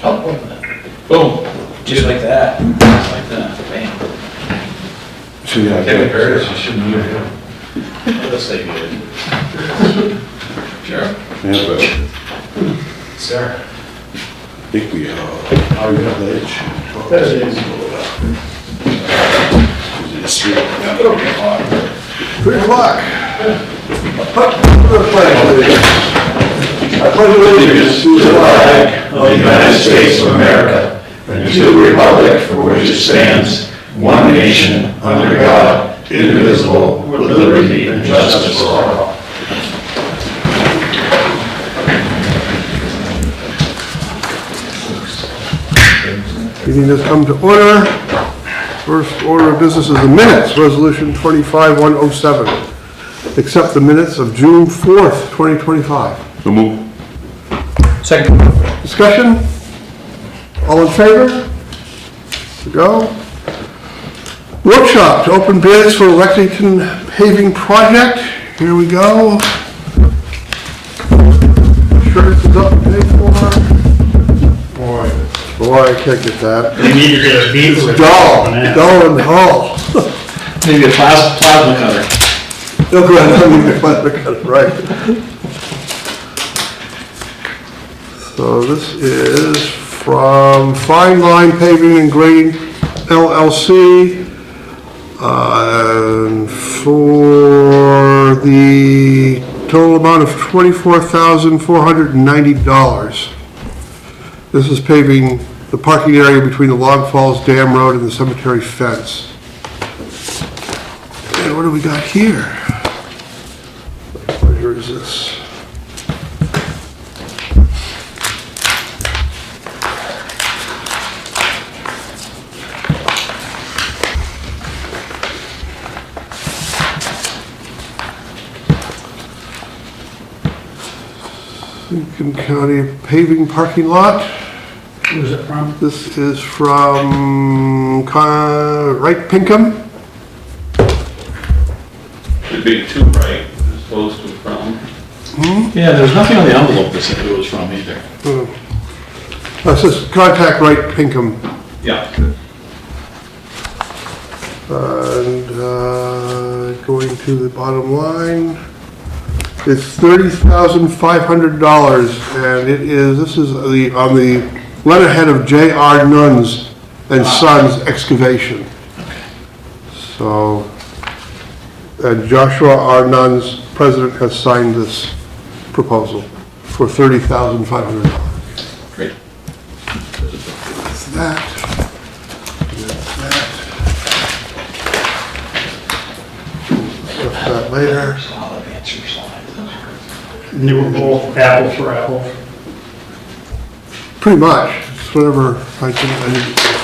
Oh, boom, just like that, just like that, bam. So yeah, Kevin Curtis, you shouldn't be here. Let's say good. Sure. yeah, but Sir. I think we are the edge. That is. It's 3 o'clock. 3 o'clock. I pledge allegiance to the flag of the United States of America, and to the republic for which it stands, one nation, under God, indivisible, with liberty and justice for all. Meeting has come to order. First order of business is the minutes, resolution 25-107. Accept the minutes of June 4th, 2025. So move. Second. Discussion? All in favor? To go. Workshop to open bids for Lexington paving project. Here we go. Insurance is up to pay for. Boy, I can't get that. You need to get a bead with Dull and dull. Maybe a plasma cutter. They'll go ahead and leave it, right. So this is from Fine Line Paving and Grading LLC for the total amount of $24,490. This is paving the parking area between the Log Falls Dam Road and the cemetery fence. And what do we got here? Where is this? Lincoln County paving parking lot. Who's it from? This is from Wright Pinkham. Should be two, right, as opposed to from. Yeah, there's nothing on the envelope that said who it was from either. It says contact Wright Pinkham. Yeah. And going to the bottom line, it's $30,500, and this is on the letterhead of J.R. Nuns and Sons Excavation. So, and Joshua R. Nuns, president, has signed this proposal for $30,500. Great. That's that. That's that. Stuff that later. Solid answer slide. They were both apple for apple. Pretty much. It's whatever I didn't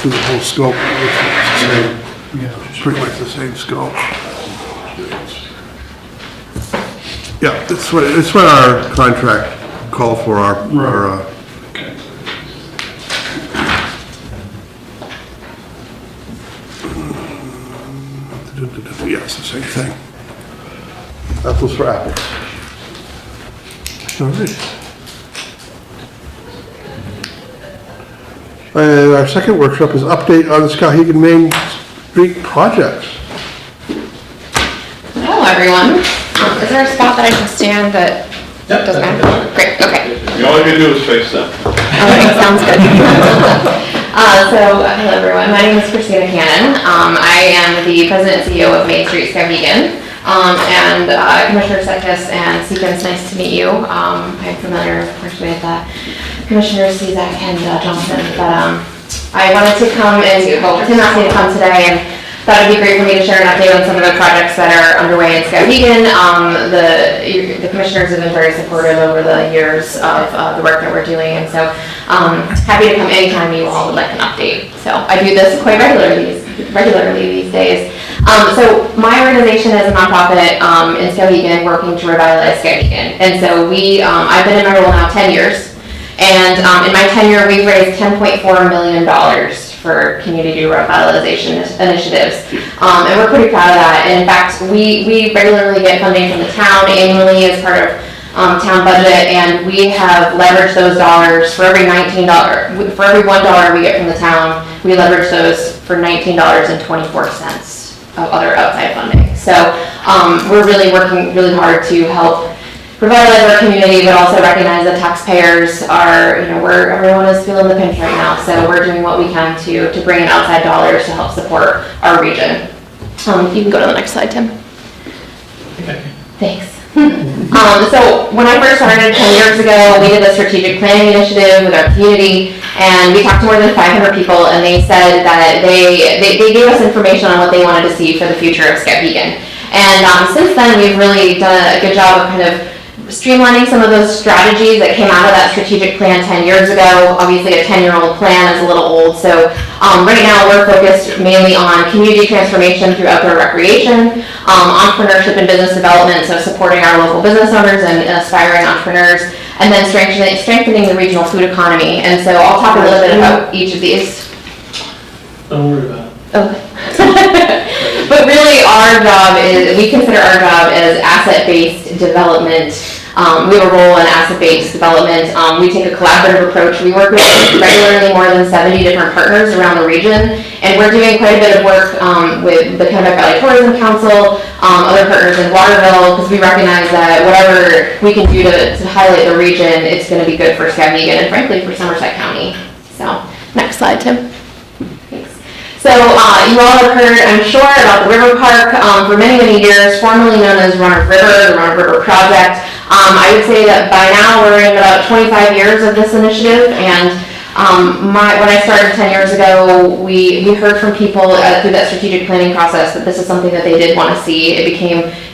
do the whole scope. It's the same. It's pretty much the same scope. Yeah, it's what our contract called for our Okay. yeah, it's the same thing. Apples for apples. All right. And our second workshop is update on the Skowhegan Main Street project. Hello, everyone. Is there a spot that I can stand that doesn't matter? Great, okay. The only thing to do is face them. Okay, sounds good. Hello, everyone. My name is Christina Cannon. I am the president and CEO of Main Street Skowhegan. And Commissioner Sekis and Seekins, nice to meet you. I'm familiar, of course, with Commissioners Cezak and Johnson, but I wanted to come and, well, Tim asked me to come today, and thought it'd be great for me to share an update on some of the projects that are underway in Skowhegan. The commissioners have been very supportive over the years of the work that we're doing, and so happy to come anytime you all would like an update. So I do this quite regularly these days. So my organization is a nonprofit in Skowhegan working to revitalize Skowhegan. And so I've been in my role now 10 years. And in my tenure, we've raised $10.4 million for community revitalization initiatives. And we're pretty proud of that. And in fact, we regularly get funding from the town annually as part of town budget, and we have leveraged those dollars for every $19, for every $1 we get from the town, we leverage those for $19.24 of other outside funding. So, we're really working really hard to help revitalize our community, but also recognize that taxpayers are, everyone is feeling the pinch right now, so we're doing what we can to bring in outside dollars to help support our region. You can go to the next slide, Tim. Thanks. So when I first started 10 years ago, we did a strategic planning initiative with our community, and we talked to more than 500 people, and they said that they gave us information on what they wanted to see for the future of Skowhegan. And since then, we've really done a good job of kind of streamlining some of those strategies that came out of that strategic plan 10 years ago. Obviously, a 10-year-old plan is a little old, so right now we're focused mainly on community transformation through outdoor recreation, entrepreneurship and business development, so supporting our local business owners and aspiring entrepreneurs, and then strengthening the regional food economy. And so I'll talk a little bit about each of these. Don't worry about it. Okay. But really we consider our job as asset-based development. We have a role in asset-based development. We take a collaborative approach. We work with regularly more than 70 different partners around the region, and we're doing quite a bit of work with the Kennebec Valley Tourism Council, other partners in Waterville, because we recognize that whatever we can do to highlight the region, it's going to be good for Skowhegan and frankly for Somerset County. So, next slide, Tim. So you all have heard, I'm sure, about the River Park for many, many years, formerly known as Run of River, the Run of River project. I would say that by now we're in about 25 years of this initiative, and when I started 10 years ago, we heard from people through that strategic planning process that this is something that they did want to see. It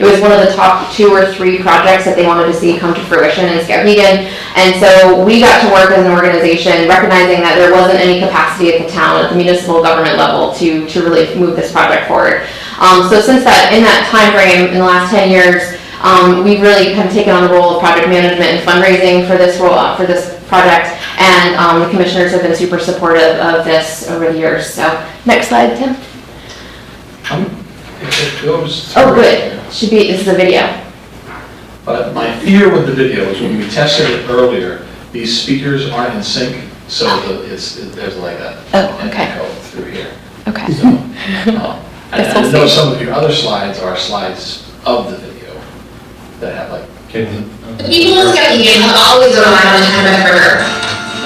was one of the top 2 or 3 projects that they wanted to see come to fruition in Skowhegan. And so we got to work as an organization recognizing that there wasn't any capacity at the town, at the municipal government level to really move this project forward. So since in that time frame, in the last 10 years, we've really kind of taken on the role of project management and fundraising for this project, and the commissioners have been super supportive of this over the years. So, next slide, Tim. If it goes. Oh, good. This is a video. But my fear with the video is when we tested it earlier, these speakers aren't in sync, so there's like an echo through here. Okay. So, and I know some of your other slides are slides of the video that have like. The people of Skowhegan have always relied on the Kennebec River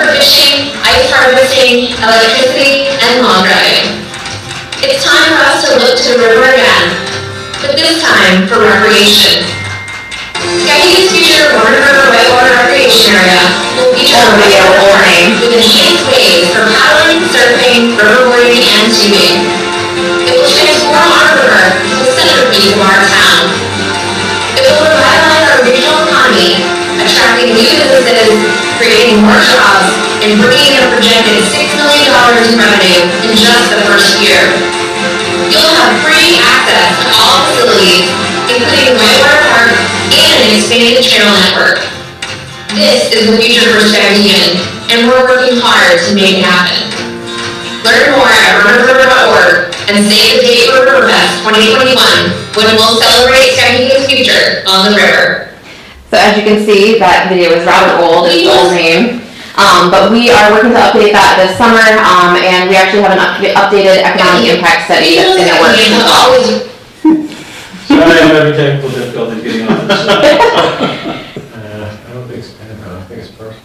for fishing, ice harvesting, electricity, and lawn driving. It's time for us to look to the river again, but this time for recreation. Skowhegan's future Warner River Whitewater Recreation Area will feature a whitewater park with enhanced waves for paddling, surfing, riverboarding, and tubing. It will transform our river into the centerpiece of our town. It will revitalize our regional economy, attracting new businesses, creating more jobs, and bringing in a projected $6 million in revenue in just the first year. You'll have free access to all facilities, including Whitewater Park and an expanded trail network. This is the future for Skowhegan, and we're working hard to make it happen. Learn more at runofriver.org and save the date for Riverfest 2021, when we'll celebrate Skowhegan's future on the river. So as you can see, that video is rather old, it's the old name. But we are working to update that this summer, and we actually have an updated economic impact study that's in the works. Sorry, I'm having technical difficulties getting on this. I don't think it's Pentagon, I think it's personal.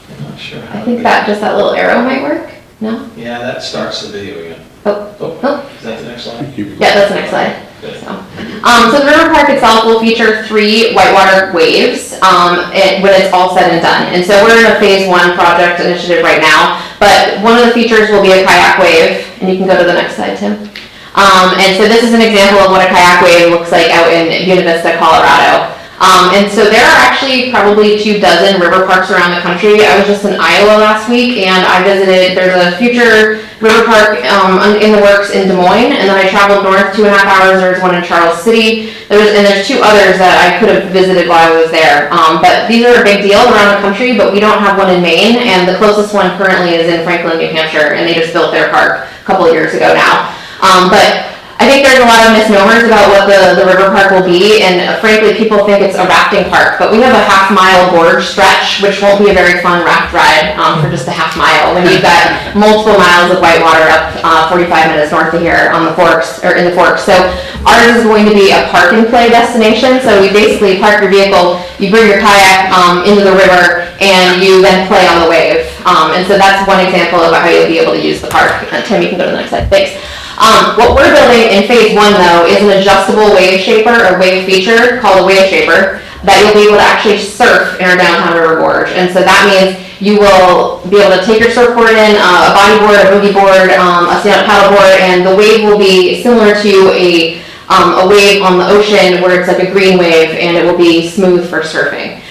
I'm not sure how. I think that little arrow might work, no? Yeah, that starts the video again. Oh. Is that the next slide? Yeah, that's the next slide. Good. So the river park itself will feature 3 whitewater waves when it's all said and done. And so we're in a phase 1 project initiative right now, but one of the features will be a kayak wave, and you can go to the next slide, Tim. And so this is an example of what a kayak wave looks like out in Buena Vista, Colorado. And so there are actually probably 24 river parks around the country. I was just in Iowa last week, and I visited, there's a future river park in the works in Des Moines, and then I traveled north 2.5 hours, there's one in Charles City, there's 2 others that I could have visited while I was there. But these are a big deal around the country, but we don't have one in Maine, and the closest one currently is in Franklin, New Hampshire, and they just built their park a couple of years ago now. But I think there's a lot of misnomers about what the river park will be, and frankly, people think it's a rafting park, but we have a half-mile gorge stretch, which won't be a very fun raft ride for just a half mile, when you've got multiple miles of white water up 45 minutes north of here on the forks, or in the forks. So ours is going to be a park and play destination, so you basically park your vehicle, you bring your kayak into the river, and you then play on the wave. And so that's one example of how you'll be able to use the park. Tim, you can go to the next slide, thanks. What we're building in phase 1 though is an adjustable wave shaper or wave feature called a wave shaper that you'll be able to actually surf in our downtown river gorge. And so that means you will be able to take your surfboard in, a bodyboard, a boogie board, a stand-up paddleboard, and the wave will be similar to a wave on the ocean where it's like a green wave, and it will be smooth for surfing.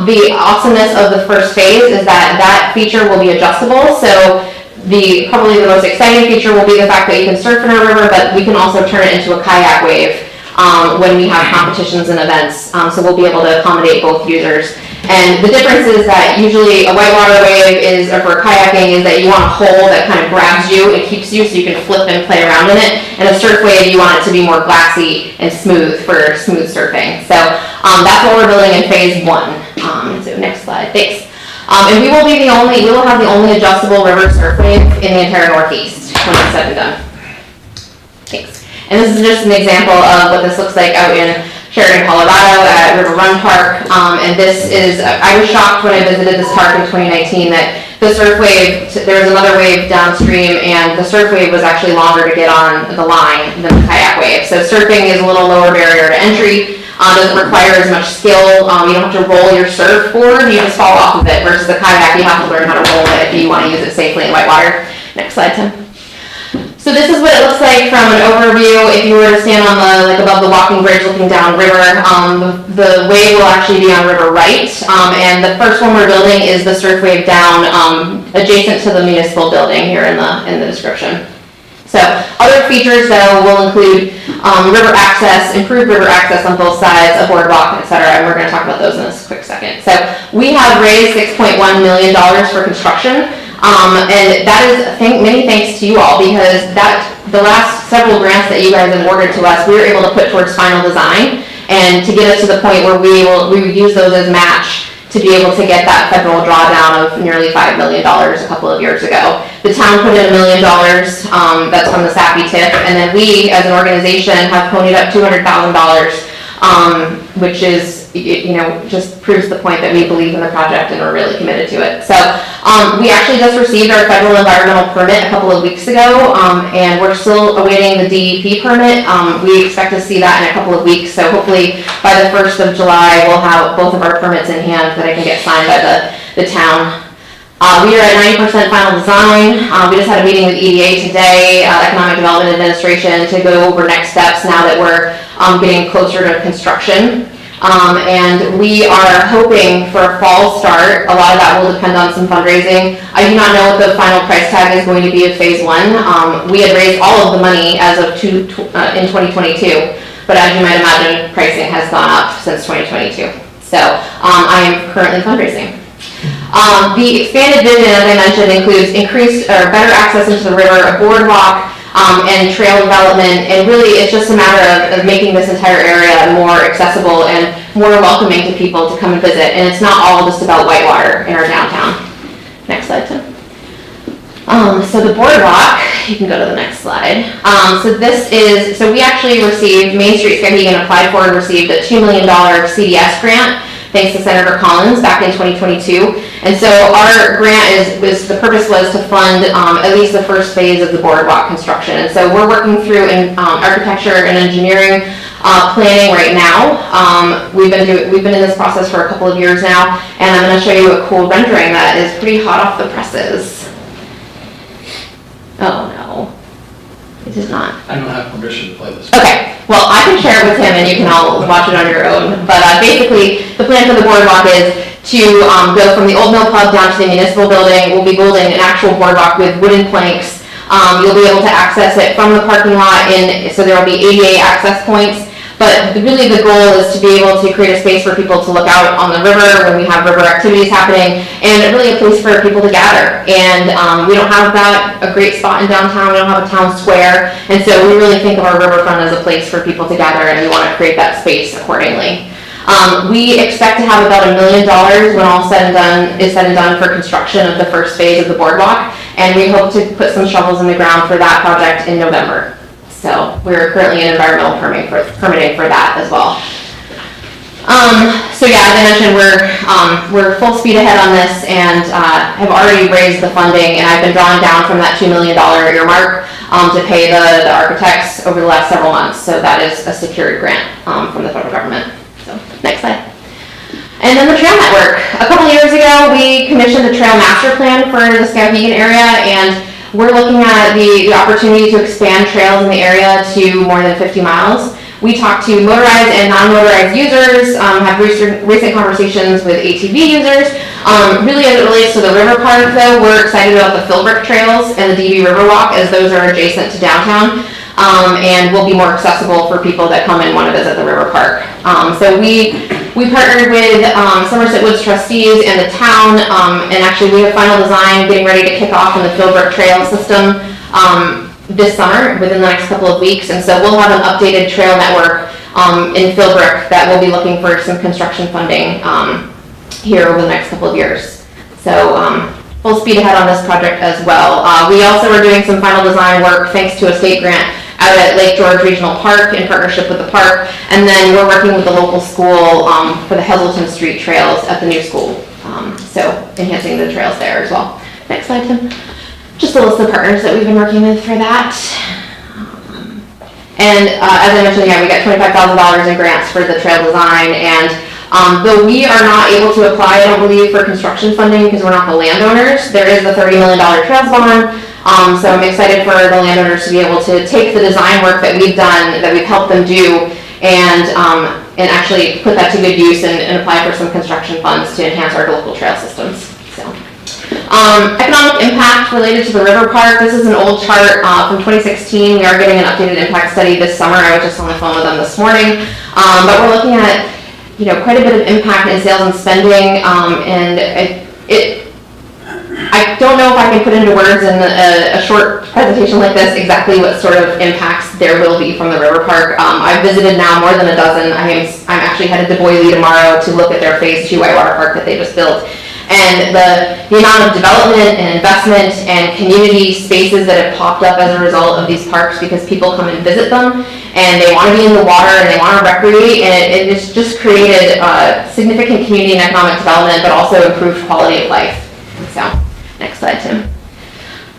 The awesomeness of the first phase is that that feature will be adjustable. So probably the most exciting feature will be the fact that you can surf in our river, but we can also turn it into a kayak wave when we have competitions and events. So we'll be able to accommodate both users. And the difference is that usually a whitewater wave is, or for kayaking, is that you want a hole that kind of grabs you and keeps you so you can flip and play around in it. And a surf wave, you want it to be more glassy and smooth for smooth surfing. So that's what we're building in phase 1. So next slide, thanks. And we will have the only adjustable river surf wave in the entire Northeast when it's said and done. Thanks. And this is just an example of what this looks like out in Sheridan, Colorado at River Run Park. And this is, I was shocked when I visited this park in 2019 that the surf wave, there was another wave downstream, and the surf wave was actually longer to get on the line than the kayak wave. So surfing is a little lower barrier to entry. Doesn't require as much skill. You don't have to roll your surfboard, you just fall off of it, versus the kayak, you have to learn how to roll it if you want to use it safely in whitewater. Next slide, Tim. So this is what it looks like from an overview. If you were to stand on above the walking bridge looking down river, the wave will actually be on river right. And the first one we're building is the surf wave down adjacent to the municipal building here in the description. So other features though will include river access, improved river access on both sides, a boardwalk, etc. And we're going to talk about those in a quick second. So we have raised $6.1 million for construction. And that is many thanks to you all, because the last several grants that you guys have awarded to us, we were able to put towards final design and to get us to the point where we use those as match to be able to get that federal drawdown of nearly $5 million a couple of years ago. The town put in $1 million, that's from the SAPI TIF, and then we, as an organization, have ponied up $200,000, which is, just proves the point that we believe in the project and we're really committed to it. So we actually just received our federal environmental permit a couple of weeks ago, and we're still awaiting the DEP permit. We expect to see that in a couple of weeks, so hopefully by the 1st of July we'll have both of our permits in hand that I can get signed by the town. We are at 90% final design. We just had a meeting with EDA today, Economic Development Administration, to go over next steps now that we're getting closer to construction. And we are hoping for a fall start. A lot of that will depend on some fundraising. I do not know what the final price tag is going to be of phase 1. We had raised all of the money as of in 2022, but as you might imagine, pricing has gone up since 2022. So I am currently fundraising. The expanded vision, as I mentioned, includes increased or better access into the river, a boardwalk, and trail development, and really it's just a matter of making this entire area more accessible and more welcoming to people to come and visit. And it's not all just about whitewater in our downtown. Next slide, Tim. So the boardwalk, you can go to the next slide. So we actually received, Main Street Skowhegan applied for and received a $2 million CDS grant, thanks to Senator Collins back in 2022. And so our grant the purpose was to fund at least the first phase of the boardwalk construction. And so we're working through in architecture and engineering planning right now. We've been in this process for a couple of years now, and I'm going to show you a cool rendering that is pretty hot off the presses. Oh no, it is not. I don't have permission to play this. Okay, well, I can share it with him and you can all watch it on your own. But basically, the plan for the boardwalk is to go from the old mill pub down to the municipal building. We'll be building an actual boardwalk with wooden planks. You'll be able to access it from the parking lot so there will be ADA access points. But really the goal is to be able to create a space for people to look out on the river when we have river activities happening, and really a place for people to gather. And we don't have a great spot in downtown, we don't have a town square, and so we really think of our riverfront as a place for people to gather, and we want to create that space accordingly. We expect to have about $1 million when all said and done for construction of the first phase of the boardwalk, and we hope to put some shovels in the ground for that project in November. So we're currently in environmental permitting for that as well. So yeah, as I mentioned, we're full speed ahead on this and have already raised the funding, and I've been drawing down from that $2 million earmark to pay the architects over the last several months. So that is a secured grant from the federal government. So next slide. And then the trail network. A couple years ago, we commissioned the trail master plan for the Skowhegan area, and we're looking at the opportunity to expand trails in the area to more than 50 miles. We talk to motorized and non-motorized users, have recent conversations with ATV users. Really as it relates to the river park though, we're excited about the Philbrook trails and the DB Riverwalk, as those are adjacent to downtown. And will be more accessible for people that come and want to visit the river park. So we partnered with Somerset Woods trustees and the town, and actually we have final design getting ready to kick off in the Philbrook trail system this summer, within the next couple of weeks. And so we'll have an updated trail network in Philbrook that we'll be looking for some construction funding here over the next couple of years. So full speed ahead on this project as well. We also are doing some final design work thanks to a state grant out at Lake George Regional Park in partnership with the park, and then we're working with the local school for the Heselton Street trails at the new school, so enhancing the trails there as well. Next slide, Tim. Just a list of partners that we've been working with for that. And as I mentioned, yeah, we got $25,000 in grants for the trail design, and though we are not able to apply, I don't believe, for construction funding because we're not the landowners, there is the $30 million trails bond. So I'm excited for the landowners to be able to take the design work that we've done, that we've helped them do, and actually put that to good use and apply for some construction funds to enhance our local trail systems. So, economic impact related to the river park. This is an old chart from 2016. We are getting an updated impact study this summer. I was just on the phone with them this morning, but we're looking at quite a bit of impact in sales and spending, and I don't know if I can put into words in a short presentation like this exactly what sort of impacts there will be from the river park. I've visited now more than a dozen. I'm actually headed to Boise tomorrow to look at their phase 2 whitewater park that they just built. And the amount of development and investment and community spaces that have popped up as a result of these parks, because people come and visit them and they want to be in the water and they want to recreate, and it's just created significant community and economic development, but also improved quality of life. So, next slide, Tim.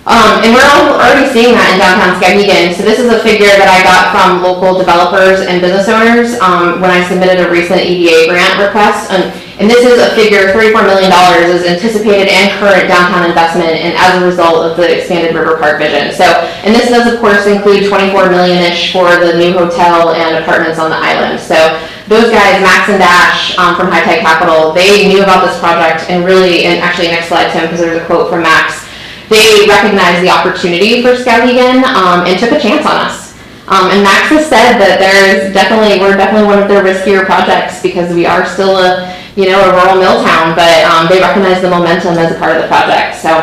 And we're already seeing that in downtown Skowhegan. So this is a figure that I got from local developers and business owners when I submitted a recent EDA grant request. And this is a figure, $34 million is anticipated and current downtown investment, and as a result of the expanded river park vision. So, and this does of course include $24 million-ish for the new hotel and apartments on the island. So those guys, Max and Dash from High Tide Capital, they knew about this project and really, and actually next slide, Tim, because there's a quote from Max, they recognized the opportunity for Skowhegan and took a chance on us. And Max has said that we're definitely one of their riskier projects because we are still a rural mill town, but they recognize the momentum as a part of the project. So,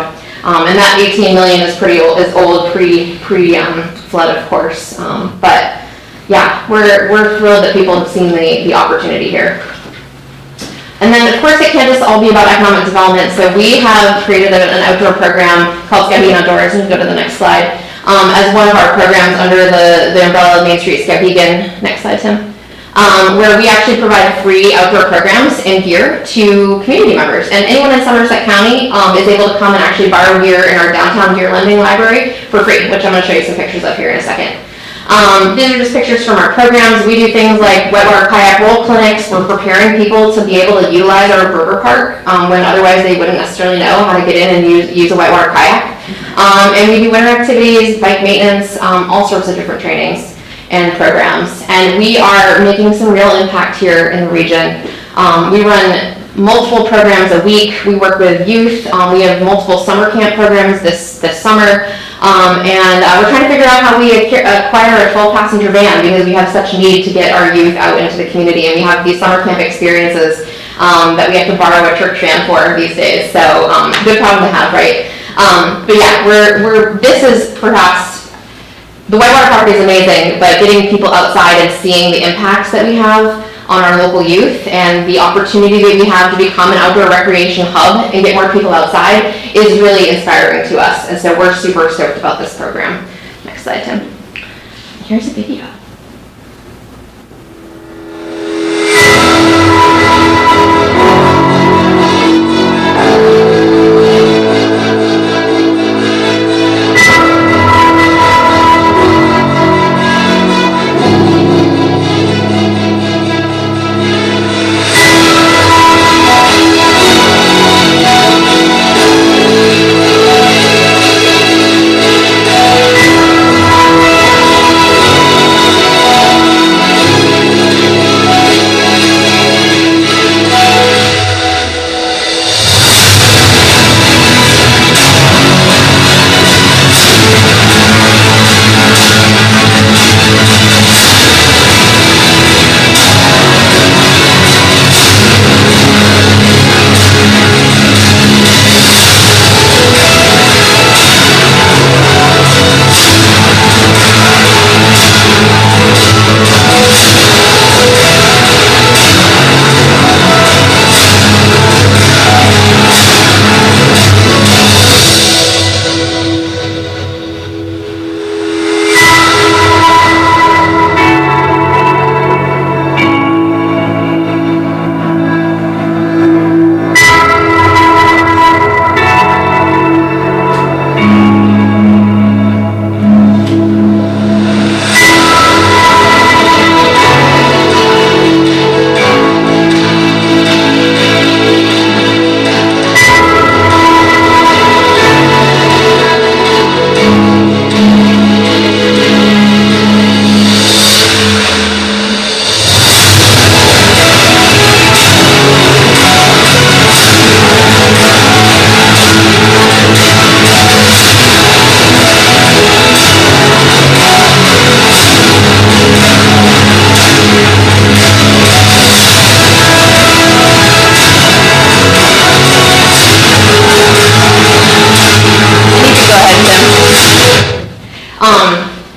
and that 18 million is old, pre-flood, of course. But yeah, we're thrilled that people have seen the opportunity here. And then, of course, it can't just all be about economic development. So we have created an outdoor program called Skowhegan Outdoors, and go to the next slide, as one of our programs under the umbrella of Main Street Skowhegan. Next slide, Tim. Where we actually provide free outdoor programs and gear to community members. And anyone in Somerset County is able to come and actually borrow gear in our downtown gear lending library for free, which I'm going to show you some pictures of here in a second. These are just pictures from our programs. We do things like whitewater kayak roll clinics. We're preparing people to be able to utilize our river park when otherwise they wouldn't necessarily know how to get in and use a whitewater kayak. And we do winter activities, bike maintenance, all sorts of different trainings and programs. And we are making some real impact here in the region. We run multiple programs a week. We work with youth. We have multiple summer camp programs this summer. We're trying to figure out how we acquire a 12-passenger van because we have such need to get our youth out into the community, and we have these summer camp experiences that we have to borrow a church van for these days. So good problem to have, right? But yeah, this is perhaps, the whitewater property is amazing, but getting people outside and seeing the impacts that we have on our local youth and the opportunity that we have to become an outdoor recreation hub and get more people outside is really inspiring to us. And so we're super stoked about this program. Next slide, Tim. Here's a video.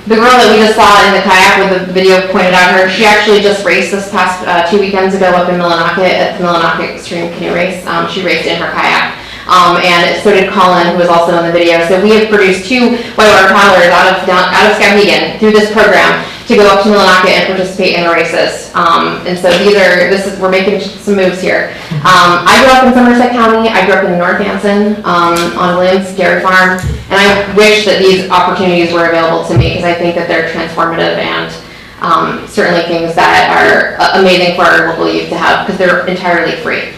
The girl that we just saw in the kayak with the video pointed at her, she actually just raced this past 2 weekends ago up in Millinocket at the Millinocket Extreme Canoe Race. She raced in her kayak. And so did Colin, who was also in the video. So we have produced 2 whitewater paddlers out of Skowhegan through this program to go up to Millinocket and participate in the races. And so we're making some moves here. I grew up in Somerset County. I grew up in North Anson on Williams Dairy Farm. And I wish that these opportunities were available to me because I think that they're transformative and certainly things that are amazing for our local youth to have because they're entirely free.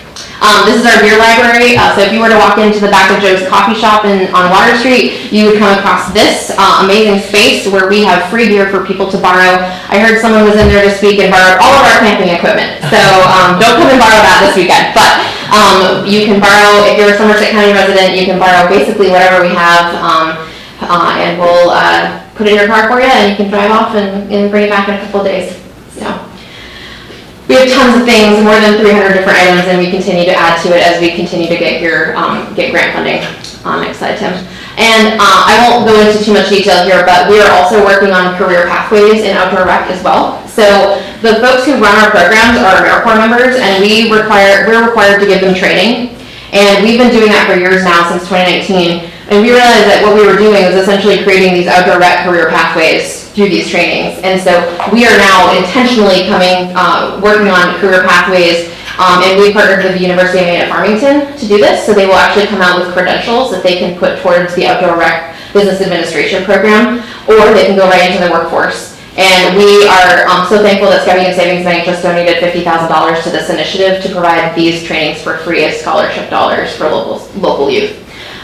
This is our beer library. So if you were to walk into the back of Joe's Coffee Shop on Water Street, you would come across this amazing space where we have free beer for people to borrow. I heard someone was in there this week and borrowed all of our camping equipment. So don't come and borrow that this weekend. But you can borrow, if you're a Somerset County resident, you can borrow basically whatever we have, and we'll put it in your car for you, and you can drive off and bring it back in a couple of days. So we have tons of things, more than 300 different items, and we continue to add to it as we continue to get grant funding. Next slide, Tim. And I won't go into too much detail here, but we are also working on career pathways in outdoor rec as well. So the folks who run our programs are AmeriCorps members, and we're required to give them training. And we've been doing that for years now, since 2019. And we realized that what we were doing was essentially creating these outdoor rec career pathways through these trainings. And so we are now intentionally working on career pathways, and we partnered with the University of Maine at Farmington to do this. So they will actually come out with credentials that they can put towards the outdoor rec business administration program, or they can go right into the workforce. And we are so thankful that Skowhegan Savings Bank just donated $50,000 to this initiative to provide these trainings for free as scholarship dollars for local youth.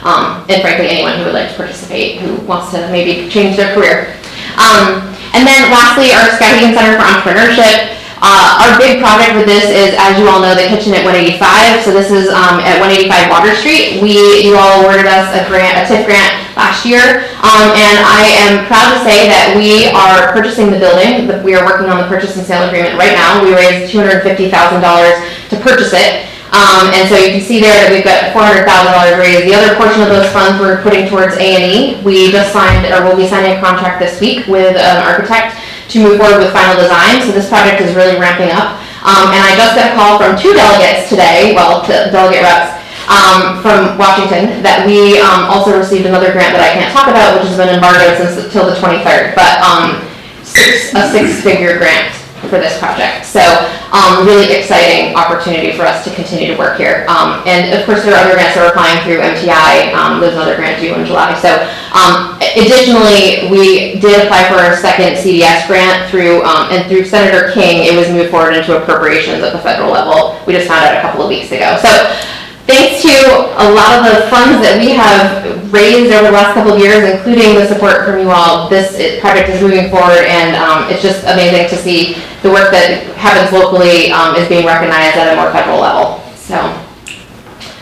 And frankly, anyone who would like to participate, who wants to maybe change their career. And then lastly, our Skowhegan Center for Entrepreneurship. Our big project with this is, as you all know, the kitchen at 185. So this is at 185 Water Street. You all awarded us a TIF grant last last year. And I am proud to say that we are purchasing the building. We are working on the purchase and sale agreement right now. We raised $250,000 to purchase it. And so you can see there that we've got $400,000 raised. The other portion of those funds we're putting towards A&E. We just signed, or will be signing a contract this week with an architect to move forward with final design. So this project is really ramping up. And I just got a call from 2 delegates today, delegate reps, from Washington, that we also received another grant that I can't talk about, which has been embargoed since till the 23rd, but a 6-figure grant for this project. So really exciting opportunity for us to continue to work here. And of course there are other grants that we're applying through MTI. There's another grant due in July. So additionally, we did apply for our second CDS grant through Senator King. It was moved forward into appropriations at the federal level. We just found out a couple of weeks ago. So thanks to a lot of the funds that we have raised over the last couple of years, including the support from you all, this project is moving forward, and it's just amazing to see the work that happens locally is being recognized at a more federal level. So,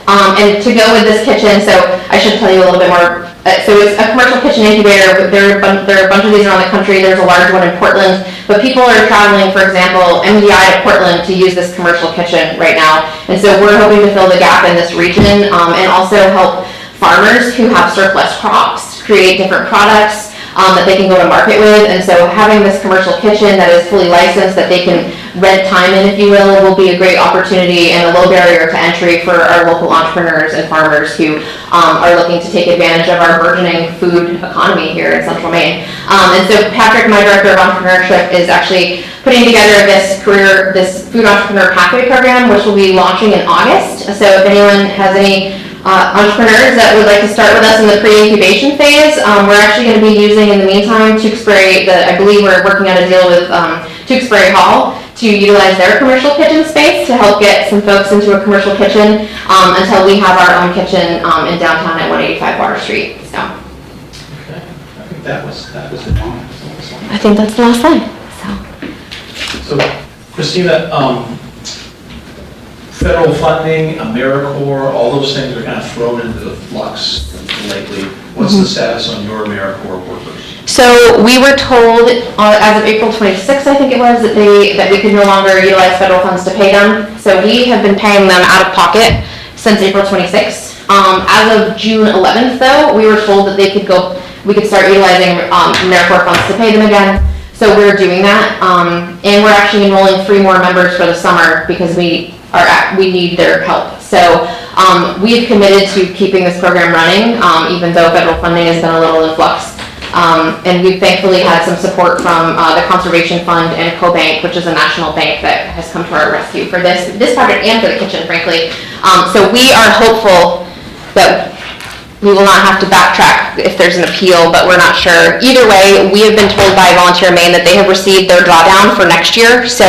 and to go with this kitchen, so I should tell you a little bit more. So it's a commercial kitchen incubator. There are a bunch of these around the country. There's a large one in Portland, but people are traveling, for example, MDI to Portland to use this commercial kitchen right now. And so we're hoping to fill the gap in this region and also help farmers who have surplus crops create different products that they can go to market with. And so having this commercial kitchen that is fully licensed, that they can rent time in, if you will be a great opportunity and a low barrier to entry for our local entrepreneurs and farmers who are looking to take advantage of our burgeoning food economy here in Central Maine. And so Patrick, my director of entrepreneurship, is actually putting together this food entrepreneur pathway program, which will be launching in August. So if anyone has any entrepreneurs that would like to start with us in the pre-incubation phase, we're actually going to be using, in the meantime, Tewksbury. I believe we're working on a deal with Tewksbury Hall to utilize their commercial kitchen space to help get some folks into a commercial kitchen until we have our own kitchen in downtown at 185 Water Street. So Okay, I think that was it. I think that's the last slide. So, Christina, federal funding, AmeriCorps, all those things are kind of thrown into flux lately. What's the status on your AmeriCorps workers? So we were told as of April 26th, I think it was, that we could no longer utilize federal funds to pay them. So we have been paying them out of pocket since April 26th. As of June 11th, though, we were told that we could start utilizing AmeriCorps funds to pay them again. So we're doing that, and we're actually enrolling 3 more members for the summer because we need their help. So we've committed to keeping this program running, even though federal funding has been a little in flux. And we've thankfully had some support from the Conservation Fund and CoBank, which is a national bank that has come to our rescue for this project and for the kitchen, frankly. So we are hopeful that we will not have to backtrack if there's an appeal, but we're not sure. Either way, we have been told by Volunteer Maine that they have received their drawdown for next year, so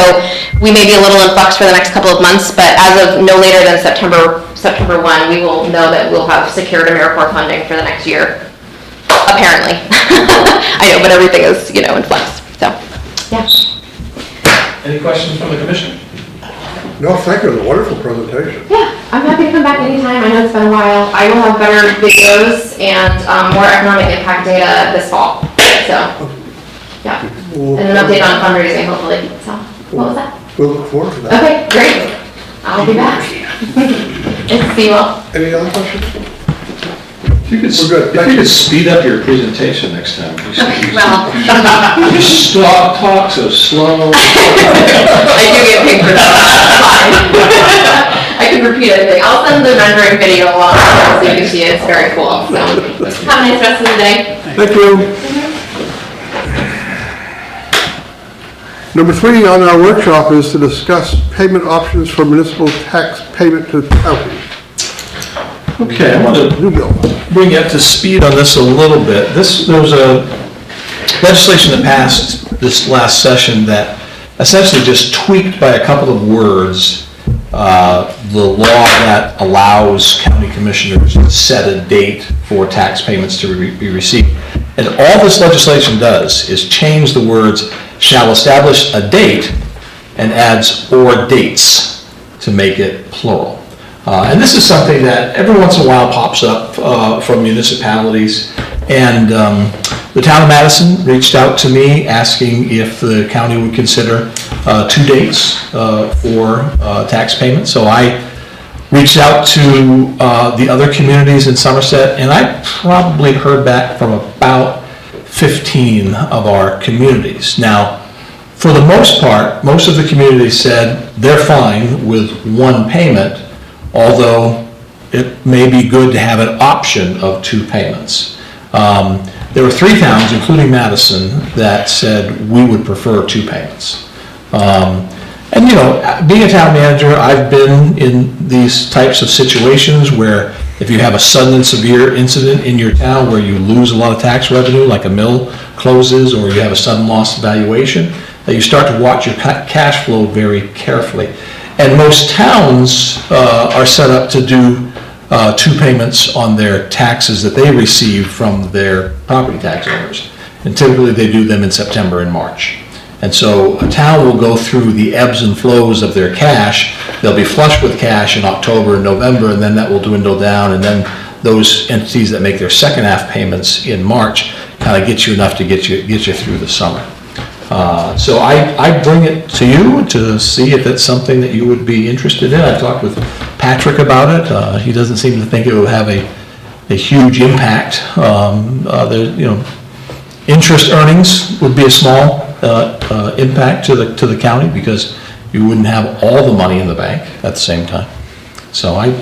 we may be a little in flux for the next couple of months, but as of no later than September 1, we will know that we'll have secured AmeriCorps funding for the next year, apparently. I know, but everything is, in flux, so, yeah. Any questions from the commission? No, thank you, it was a wonderful presentation. Yeah, I'm happy to come back anytime. I know it's been a while. I will have better videos and more economic impact data this fall. So, yeah. And an update on fundraising, hopefully. So, what was that? We'll look forward to that. Okay, great. I'll be back. Nice to see you all. Any other questions? If you could speed up your presentation next time. Well, You talk so slow. I do get paid for that. I can repeat anything. I'll send the rendering video along so you can see it. It's very cool. So, have a nice rest of the day. Thank you. Number 3 on our workshop is to discuss payment options for municipal tax payment to the county. Okay, I want to New bill. bring you up to speed on this a little bit. There was a legislation that passed this last session that essentially just tweaked by a couple of words the law that allows county commissioners to set a date for tax payments to be received. And all this legislation does is change the words "shall establish a date" and adds "or dates" to make it plural. And this is something that every once in a while pops up from municipalities. And the town of Madison reached out to me asking if the county would consider 2 dates for tax payment. So I reached out to the other communities in Somerset, and I probably heard back from about 15 of our communities. Now, for the most part, most of the communities said they're fine with 1 payment, although it may be good to have an option of 2 payments. There were 3 towns, including Madison, that said we would prefer 2 payments. And you know, being a town manager, I've been in these types of situations where if you have a sudden and severe incident in your town where you lose a lot of tax revenue, like a mill closes or you have a sudden loss of valuation, that you start to watch your cash flow very carefully. And most towns are set up to do 2 payments on their taxes that they receive from their property tax owners. And typically they do them in September and March. And so a town will go through the ebbs and flows of their cash. They'll be flush with cash in October and November, and then that will dwindle down. And then those entities that make their second half payments in March kind of get you enough to get you through the summer. So I bring it to you to see if it's something that you would be interested in. I've talked with Patrick about it. He doesn't seem to think it will have a huge impact. Interest earnings would be a small impact to the county because you wouldn't have all the money in the bank at the same time. So I'd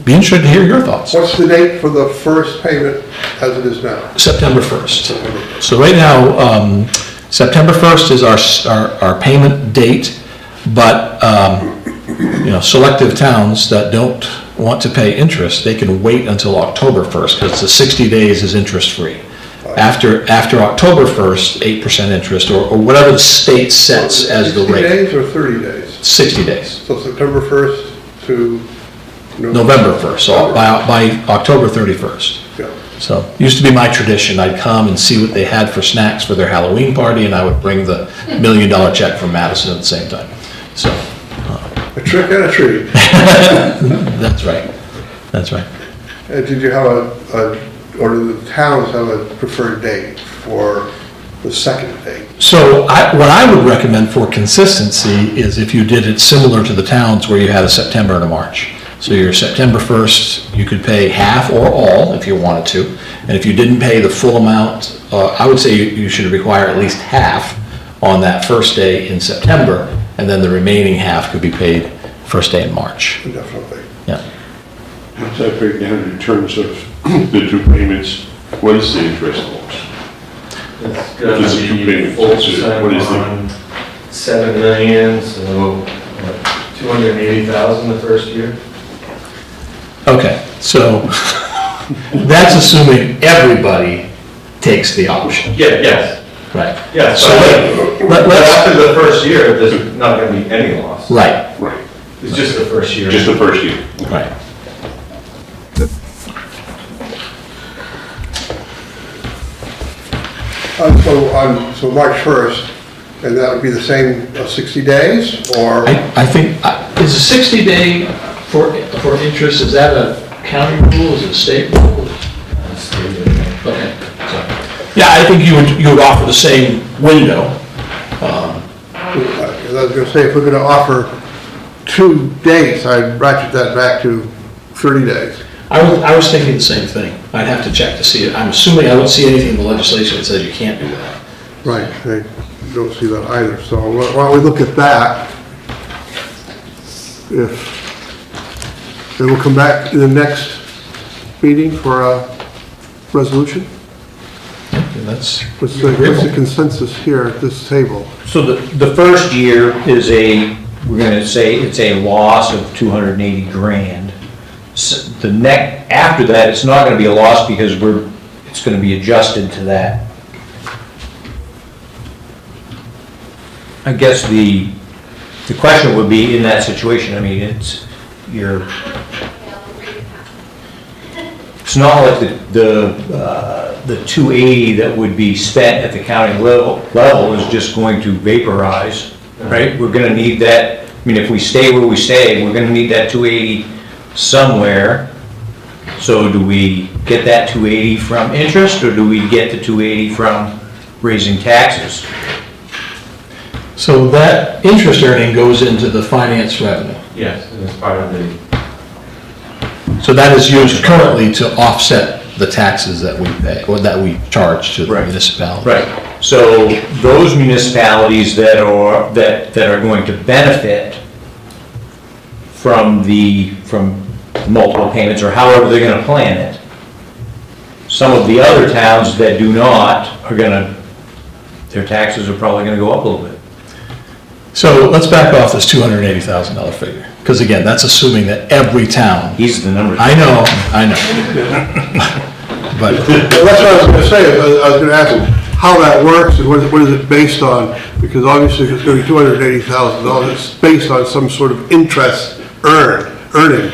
be interested to hear your thoughts. What's the date for the first payment as it is now? September 1st. So right now, September 1st is our payment date, but selective towns that don't want to pay interest, they can wait until October 1st because the 60 days is interest-free. After October 1st, 8% interest, or whatever the state sets as the rate. 60 days or 30 days? 60 days. So September 1st to November 1st, so by October 31st. Yeah. So, used to be my tradition, I'd come and see what they had for snacks for their Halloween party, and I would bring the $1 million check from Madison at the same time. So. A trick and a treat. That's right. That's right. Did you have or do the towns have a preferred date for the second date? So what I would recommend for consistency is if you did it similar to the towns where you had a September and a March. So your September 1st, you could pay half or all if you wanted to. And if you didn't pay the full amount, I would say you should require at least half on that first day in September, and then the remaining half could be paid first day in March. Definitely. Yeah. What's that break down in terms of the 2 payments? What is the interest loss? It's gonna Just two be payments. 4% What is the- on 7 million, so what, 280,000 the first year? Okay, so that's assuming everybody takes the option. Yeah, yes, Right. yes. So But let's, after the first year, there's not gonna be any loss. right, Right, It's just the first year. just the first year. right. So March 1st, and that would be the same 60 days, or? I think, is a 60-day for interest, is that a county rule, is it a state rule? Okay, so, yeah, I think you would offer the same window. I was gonna say, if we're gonna offer 2 dates, I'd ratchet that back to 30 days. I was thinking the same thing. I'd have to check to see it. I'm assuming I don't see anything in the legislation that says you can't do that. Right, I don't see that either, so why don't we look at that? Then we'll come back in the next meeting for a resolution? That's What's the consensus here at this table? So the first year is we're gonna say it's a loss of 280 grand. After that, it's not gonna be a loss because it's gonna be adjusted to that. I guess the question would be in that situation, I mean, it's not like the 280 that would be spent at the county level is just going to vaporize, right? We're gonna need that, I mean, if we stay where we stay, we're gonna need that 280 somewhere. So do we get that 280 from interest, or do we get the 280 from raising taxes? So that interest earning goes into the finance revenue. Yes, and it's part of the, So that is used currently to offset the taxes that we pay, or that we charge to the Right. municipality. Right, so those municipalities that are going to benefit from multiple payments, or however they're gonna plan it. Some of the other towns that do not are gonna, their taxes are probably gonna go up a little bit. So let's back off this $280,000 figure, because again, that's assuming that every town. He's the number. I know. But, Well, that's what I was gonna say, I was gonna ask him how that works and what is it based on? Because obviously if it's gonna be $280,000, it's based on some sort of interest earning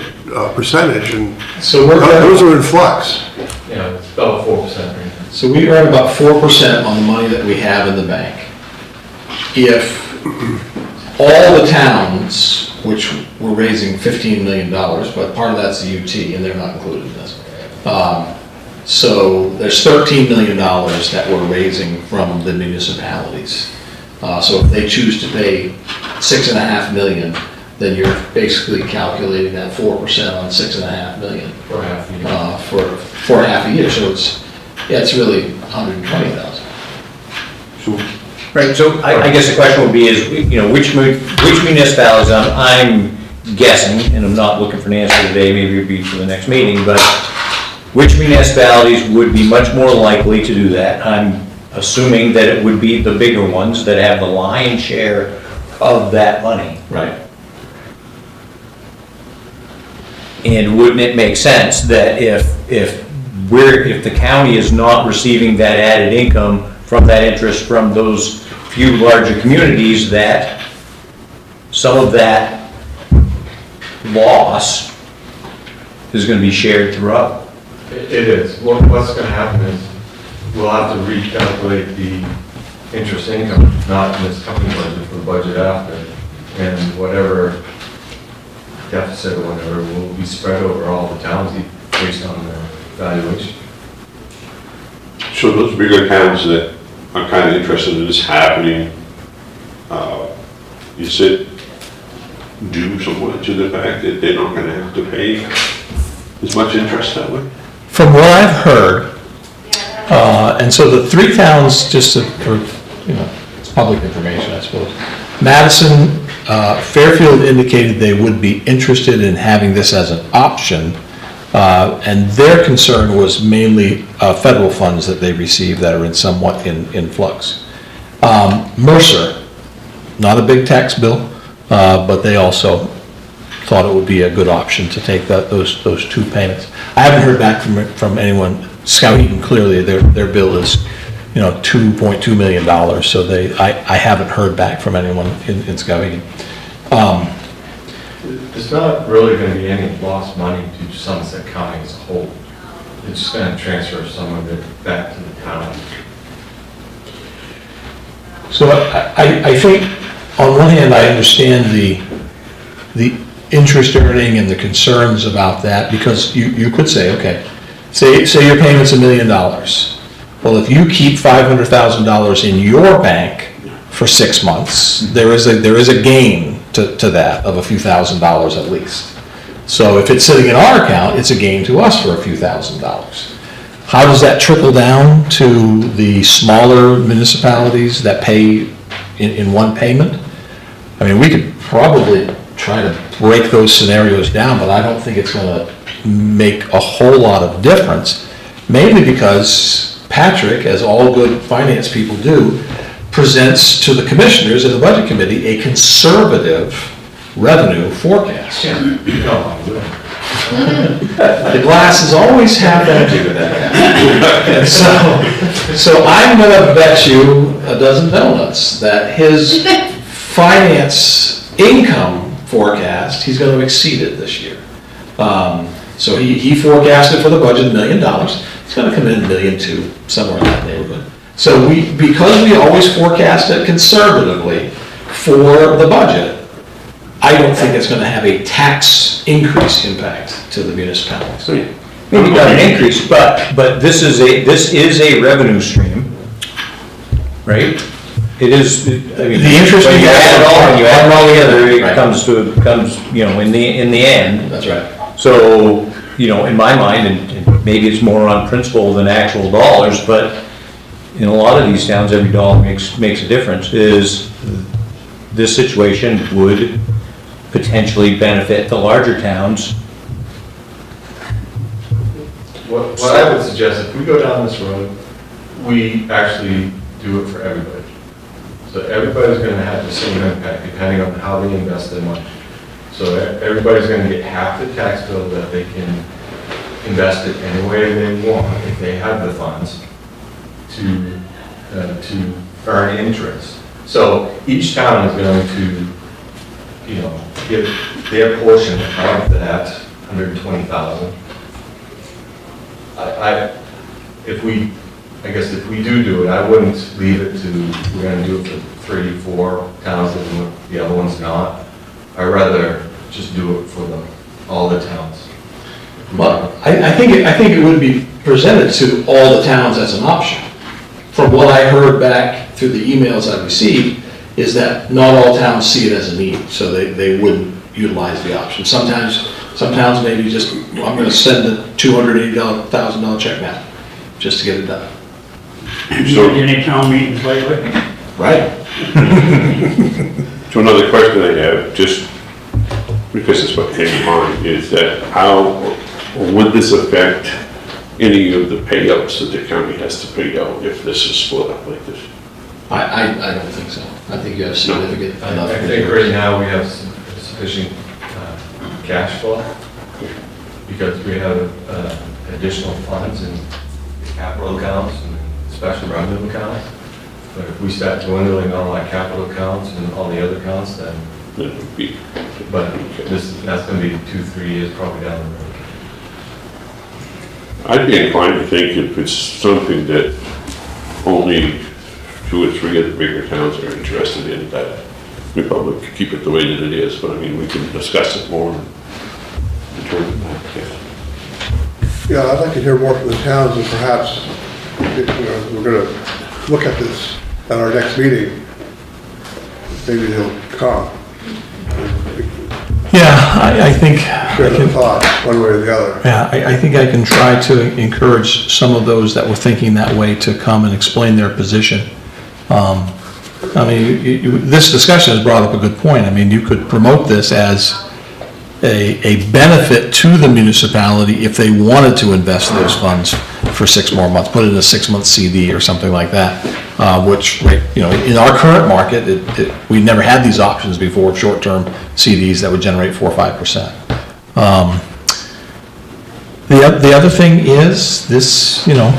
percentage, and so those are in flux. you know, it's about 4% right now. So we earn about 4% on the money that we have in the bank. If all the towns, which we're raising $15 million, but part of that's the UT, and they're not included in this. So there's $13 million that we're raising from the municipalities. So if they choose to pay $6.5 million, then you're basically calculating that 4% on $6.5 million. For half a year. For half a year, so it's really 120,000. Right, so I guess the question would be is, you know, which municipalities, I'm guessing, and I'm not looking for an answer today, maybe it'll be for the next meeting, but which municipalities would be much more likely to do that? I'm assuming that it would be the bigger ones that have the lion's share of that money. Right. And wouldn't it make sense that if the county is not receiving that added income from that interest from those few larger communities, that some of that loss is gonna be shared throughout? It is. What's gonna happen is, we'll have to recalculate the interest income, not in this coming budget, for the budget after, and whatever deficit or whatever will be spread over all the towns based on their valuation. So those bigger towns that are kind of interested in this happening, is it due somewhat to the fact that they're not gonna have to pay as much interest that way? From what I've heard, and so the three towns, just for, you know, it's public information, I suppose. Madison, Fairfield indicated they would be interested in having this as an option, and their concern was mainly federal funds that they receive that are somewhat in flux. Mercer, not a big tax bill, but they also thought it would be a good option to take those two payments. I haven't heard back from anyone. Skowhegan, clearly their bill is, you know, $2.2 million, so I haven't heard back from anyone in Skowhegan. There's not really gonna be any lost money to Somerset County as a whole. It's just gonna transfer some of it back to the town. So I think, on one hand, I understand the interest earning and the concerns about that, because you could say, okay, say your payment's $1 million. Well, if you keep $500,000 in your bank for 6 months, there is a gain to that of a few $1,000s at least. So if it's sitting in our account, it's a gain to us for a few $1,000s. How does that trickle down to the smaller municipalities that pay in one payment? I mean, we could probably try to break those scenarios down, but I don't think it's gonna make a whole lot of difference, mainly because Patrick, as all good finance people do, presents to the commissioners and the budget committee a conservative revenue forecast. The glass is always half empty with that. And so I'm gonna bet you a dozen donuts that his finance income forecast, he's gonna exceed it this year. So he forecasted for the budget $1 million. It's gonna come in $1.2 million, somewhere in that neighborhood. So because we always forecast it conservatively for the budget, I don't think it's gonna have a tax increase impact to the municipalities. maybe not an increase, but this is a revenue stream, right? It is, I mean. The interest When you you add it all, add- when you add it all together, it Right. comes, you know, in the end. That's right. So, you know, in my mind, and maybe it's more on principle than actual dollars, but in a lot of these towns, every dollar makes a difference, is this situation would potentially benefit the larger towns. What I would suggest, if we go down this road, we actually do it for everybody. So everybody's gonna have the same impact depending on how they invest their money. So everybody's gonna get half the tax bill that they can invest it any way they want if they have the funds to earn interest. So each town is going to, you know, give their portion of that 120,000. I guess if we do it, I wouldn't leave it to, we're gonna do it for 3, 4 towns and the other one's not. I'd rather just do it for all the towns. Well, I think it would be presented to all the towns as an option. From what I heard back through the emails I received, is that not all towns see it as a need, so they wouldn't utilize the option. Some towns maybe just, I'm gonna send a $280,000 check now, just to get it done. So- Any town meetings lately? Right. So another question I have, just because it's what came to mind, is that how would this affect any of the payouts that the county has to pay out if this is split up like this? I don't think so. I think you have significant enough. I think right now we have sufficient cash flow because we have additional funds in capital accounts and special revenue accounts. But if we start dwindling all our capital accounts and all the other accounts, then, That would be, but that's gonna be 2-3 years probably down the road. I'd be inclined to think if it's something that only 2 or 3 of the bigger towns are interested in, that we probably could keep it the way that it is, but I mean, we can discuss it more and determine that, yeah. Yeah, I'd like to hear more from the towns, and perhaps, you know, we're gonna look at this at our next meeting. Maybe they'll come. Yeah, I think. Share their thoughts, one way or the other. Yeah, I think I can try to encourage some of those that were thinking that way to come and explain their position. I mean, this discussion has brought up a good point. I mean, you could promote this as a benefit to the municipality if they wanted to invest those funds for 6 more months, put it in a 6-month CD or something like that, which, you know, in our current market, we never had these options before, short-term CDs that would generate 4 or 5%. The other thing is this, you know,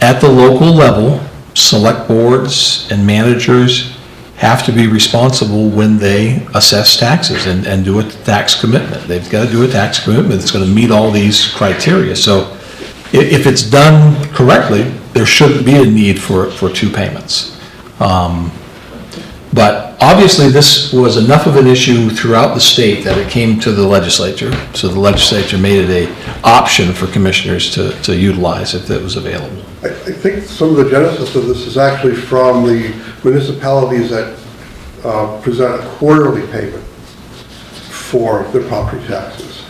at the local level, select boards and managers have to be responsible when they assess taxes and do a tax commitment. They've got to do a tax commitment that's going to meet all these criteria. So if it's done correctly, there shouldn't be a need for 2 payments. But obviously, this was enough of an issue throughout the state that it came to the legislature. So the legislature made it an option for commissioners to utilize if it was available. I think some of the genesis of this is actually from the municipalities that present a quarterly payment for their property taxes.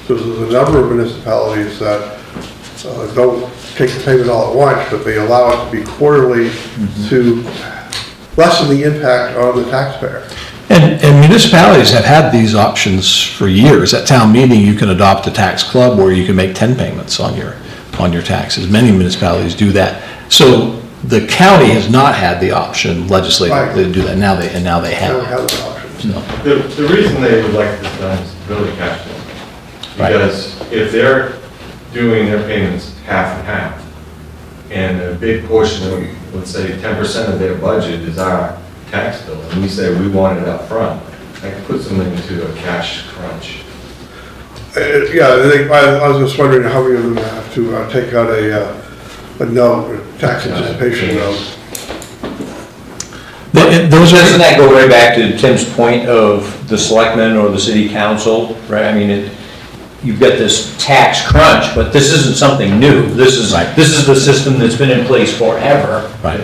So there's a number of municipalities that don't take the payment all at once, but they allow it to be quarterly to lessen the impact on the taxpayer. And municipalities have had these options for years. At town meeting, you can adopt a tax club where you can make 10 payments on your taxes. Many municipalities do that. So the county has not had the option legislatively to do that. Now they They don't have. have that option. So, The reason they would like this done is to build a cash flow. Right. Because if they're doing their payments half and half, and a big portion of, let's say 10% of their budget is our tax bill, and we say we want it up front, that puts them into a cash crunch. Yeah, I was just wondering how many of them have to take out a note, a tax anticipation note. Doesn't that go right back to Tim's point of the selectmen or the city council, right? I mean, you've got this tax crunch, but this isn't something new. This is the system that's been in place forever. Right.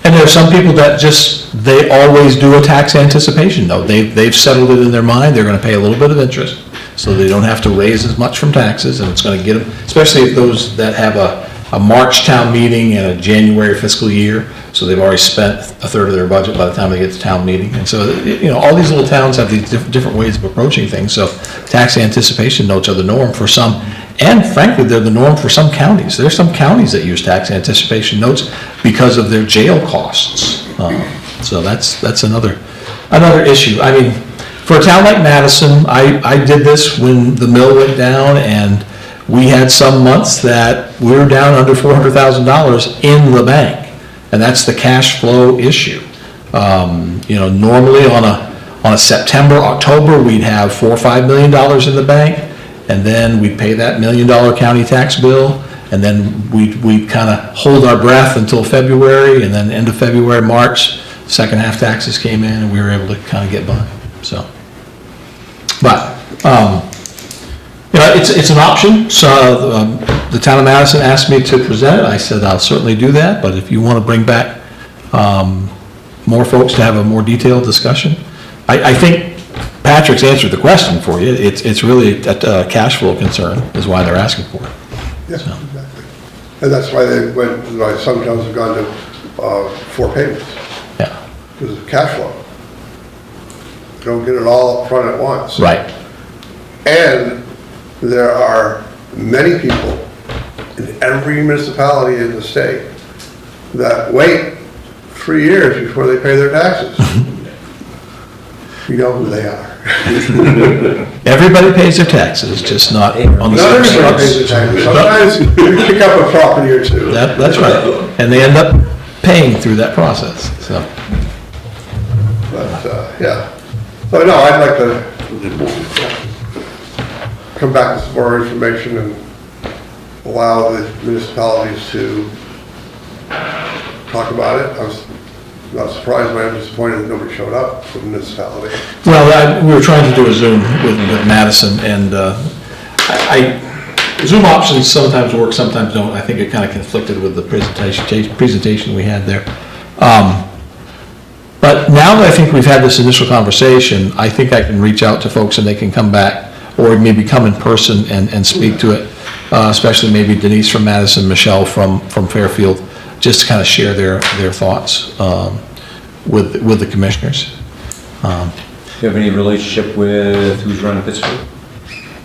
And there are some people that just, they always do a tax anticipation note. They've settled it in their mind, they're gonna pay a little bit of interest, so they don't have to raise as much from taxes, and it's gonna get them, especially if those that have a March town meeting and a January fiscal year, so they've already spent a third of their budget by the time they get to town meeting. And so, you know, all these little towns have these different ways of approaching things, so tax anticipation notes are the norm for some, and frankly, they're the norm for some counties. There's some counties that use tax anticipation notes because of their jail costs. So that's another issue. I mean, for a town like Madison, I did this when the mill went down, and we had some months that we were down under $400,000 in the bank. And that's the cash flow issue. You know, normally on a September, October, we'd have $4 or $5 million in the bank, and then we'd pay that $1 million county tax bill, and then we'd kind of hold our breath until February, and then end of February, March, second half taxes came in, and we were able to kind of get by, so. But, you know, it's an option. So the town of Madison asked me to present it. I said I'll certainly do that, but if you want to bring back more folks to have a more detailed discussion, I think Patrick's answered the question for you. It's really a cash flow concern is why they're asking for it. Yes, exactly. And that's why they went, like some towns have gone to 4 payments, Yeah, because of cash flow. Don't get it all up front at once. right. And there are many people in every municipality in the state that wait 3 years before they pay their taxes. You know who they are. Everybody pays their taxes, just not on the Not same everybody pays their taxes. Sometimes you pick up a property or two. That's right. And they end up paying through that process, so. But, yeah. So, no, I'd like to come back with some more information and allow the municipalities to talk about it. I was not surprised, but I'm disappointed that nobody showed up from the municipality. Well, we were trying to do a Zoom with Madison, and Zoom options sometimes work, sometimes don't. I think it kind of conflicted with the presentation we had there. But now that I think we've had this initial conversation, I think I can reach out to folks and they can come back, or maybe come in person and speak to it, especially maybe Denise from Madison, Michelle from Fairfield, just to kind of share their thoughts with the commissioners. Do you have any relationship with who's running Pittsburgh?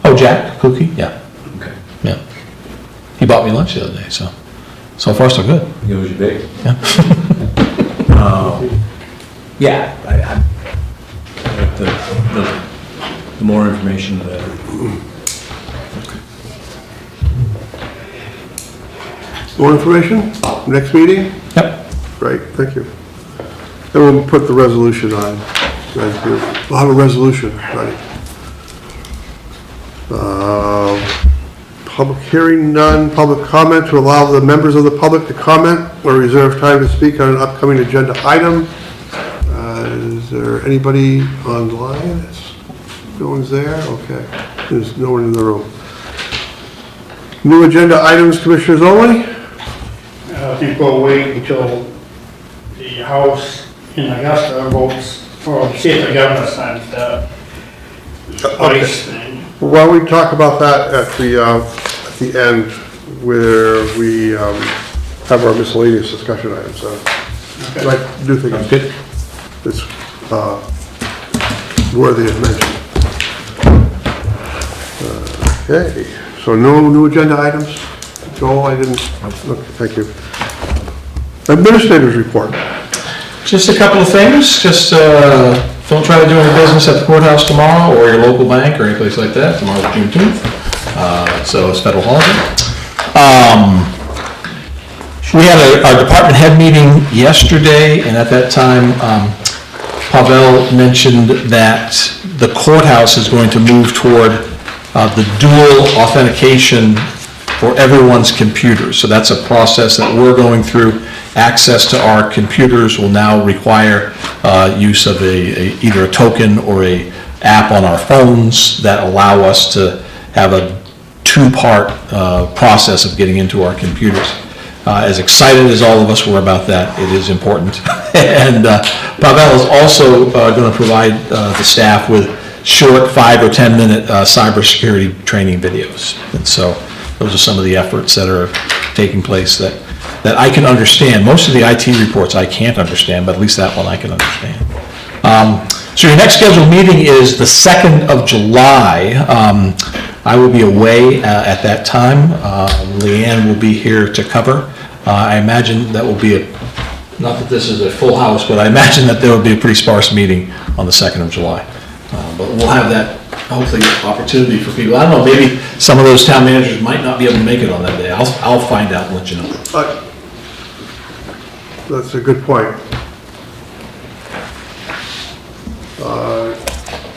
Oh, Jack Cookie? Yeah, Okay. yeah. He bought me lunch the other day, so far so good. He owes you big. Yeah. Yeah, the more information, the better. More information? Next meeting? Yep. Great, thank you. Then we'll put the resolution on. Thank you. We'll have a resolution ready. Public hearing, none. Public comment, to allow the members of the public to comment or reserve time to speak on an upcoming agenda item. Is there anybody online? No one's there? Okay. There's no one in the room. New agenda items, commissioners only? I think we'll wait until the House in Augusta votes for, see if the governor signs that ice thing. Why don't we talk about that at the end, where we have our miscellaneous discussion items. So I do think it's worthy of mention. Okay, so no new agenda items? Joel, I didn't, okay, thank you. Administrators report. Just a couple of things, just don't try to do any business at the courthouse tomorrow, or your local bank, or any place like that. Tomorrow's Juneteenth, so it's federal holiday. We had our department head meeting yesterday, and at that time, Pavel mentioned that the courthouse is going to move toward the dual authentication for everyone's computers. So that's a process that we're going through. Access to our computers will now require use of either a token or a app on our phones that allow us to have a two-part process of getting into our computers. As excited as all of us were about that, it is important. And Pavel is also going to provide the staff with short 5 or 10 minute cybersecurity training videos. And so those are some of the efforts that are taking place that I can understand. Most of the IT reports I can't understand, but at least that one I can understand. So your next scheduled meeting is the 2nd of July. I will be away at that time. Leanne will be here to cover. I imagine that will be not that this is a full house, but I imagine that there will be a pretty sparse meeting on the 2nd of July. But we'll have that, hopefully, opportunity for people. I don't know, maybe some of those town managers might not be able to make it on that day. I'll find out and let you know. That's a good point.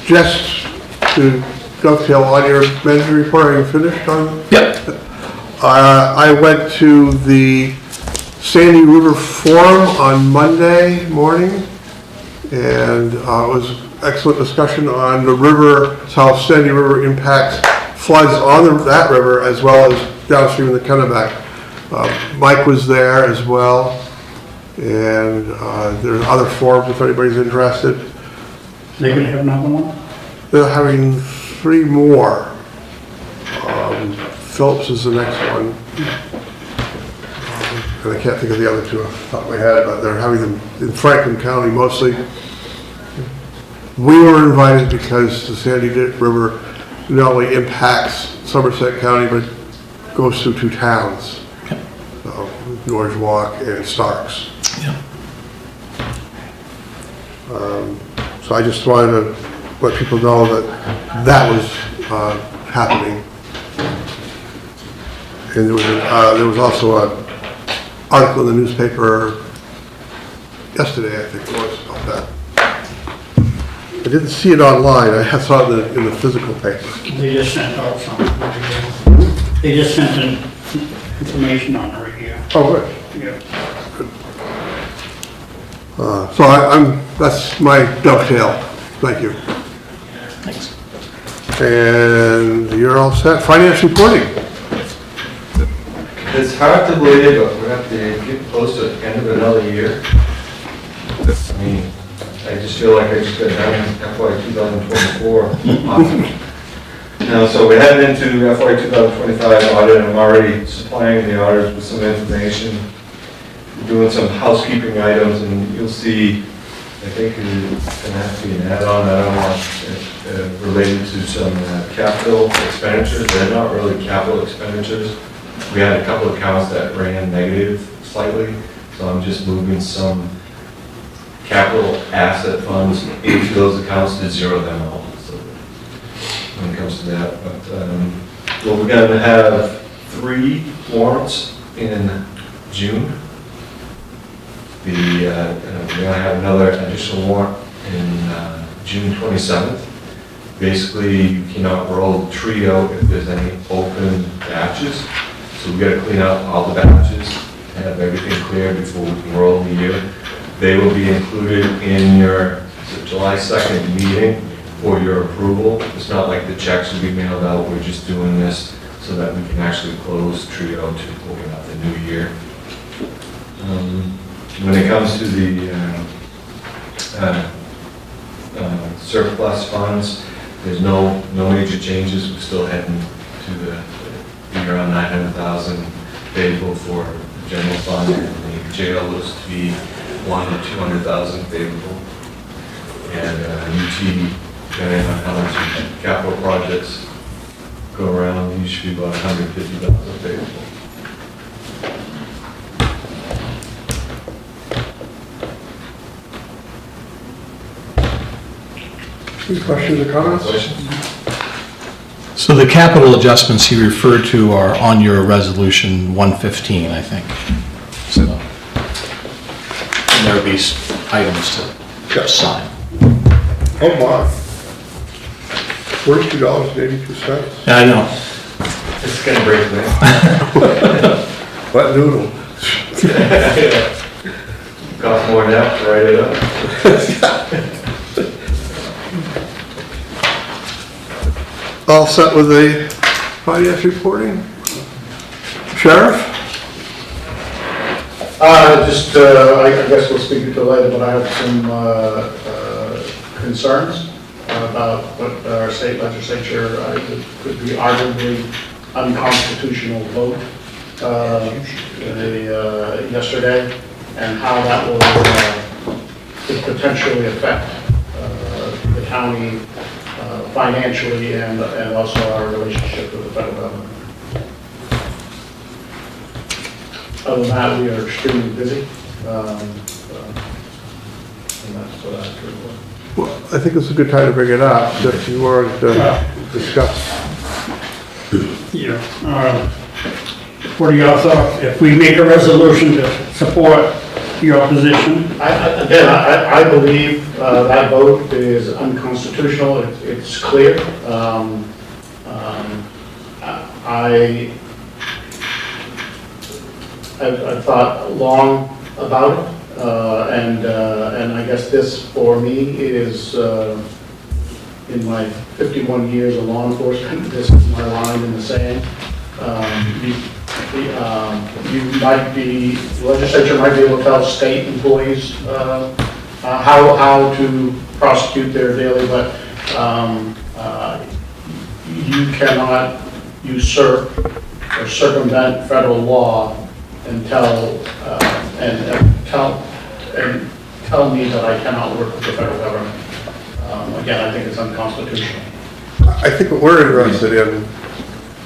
Just to dovetail on your manager report, are you finished on? Yep. I went to the Sandy River Forum on Monday morning, and it was excellent discussion on the river, how Sandy River impacts floods on that river as well as downstream in the Kennebec. Mike was there as well, and there's other forums if anybody's interested. They're gonna have another one? They're having 3 more. Phillips is the next one. And I can't think of the other 2 off the top of my head, but they're having them in Franklin County mostly. We were invited because the Sandy River not only impacts Somerset County, but goes through 2 towns. So, Norge Walk and Starks. Yeah. So I just wanted to let people know that that was happening. And there was also an article in the newspaper yesterday, I think it was, about that. I didn't see it online, I saw it in the physical paper. They just sent out something. They just sent in information on the review. Oh, good. Yeah. So that's my dovetail. Thank you. Thanks. And you're all set. Finance reporting. It's hard to believe, but we're have to get close to the end of another year. I mean, I just feel like I just got done FY 2024. Now, so we're heading into FY 2025 audit, and I'm already supplying the auditors with some information, doing some housekeeping items, and you'll see, I think it's gonna have to be an add-on, I don't know, related to some capital expenditures. They're not really capital expenditures. We had a couple of accounts that ran negative slightly, so I'm just moving some capital asset funds into those accounts to zero them out, so when it comes to that. But, well, we're gonna have 3 warrants in June. We're gonna have another additional warrant in June 27th. Basically, you cannot roll the tree out if there's any open batches. So we gotta clean out all the batches, have everything clear before we can roll the year. They will be included in your July 2nd meeting for your approval. It's not like the checks will be mailed out, we're just doing this so that we can actually close Trio to open up the new year. When it comes to the surplus funds, there's no major changes. We're still heading to the around 900,000 favorable for the general fund, and the jail looks to be 100,000 to 200,000 favorable. And UT, depending on how much capital projects go around, you should be about 150,000 favorable. Any questions or comments? Questions? So the capital adjustments he referred to are on your resolution 115, I think. So, and there will be items to sign. Oh my. $42.82. I know. It's gonna break me. Wet noodle. Cost more now to write it up. All set with the finance reporting. Sheriff? I guess we'll speak to it later, but I have some concerns about what our state legislature could be arguably unconstitutional vote yesterday, and how that will could potentially affect the county financially and also our relationship with the federal government. Other than that, we are extremely busy, and that's what I have to report. Well, I think it's a good time to bring it up, if you wanted to discuss. Yeah. What are your thoughts? If we make a resolution to support your position? I believe that vote is unconstitutional. It's clear. I've thought long about it, and I guess this, for me, is, in my 51 years of law enforcement, this is my line in the sand. The legislature might be able to tell state employees how to prosecute their daily, but you cannot usurp or circumvent federal law and tell me that I cannot work with the federal government. Again, I think it's unconstitutional. I think what we're interested in,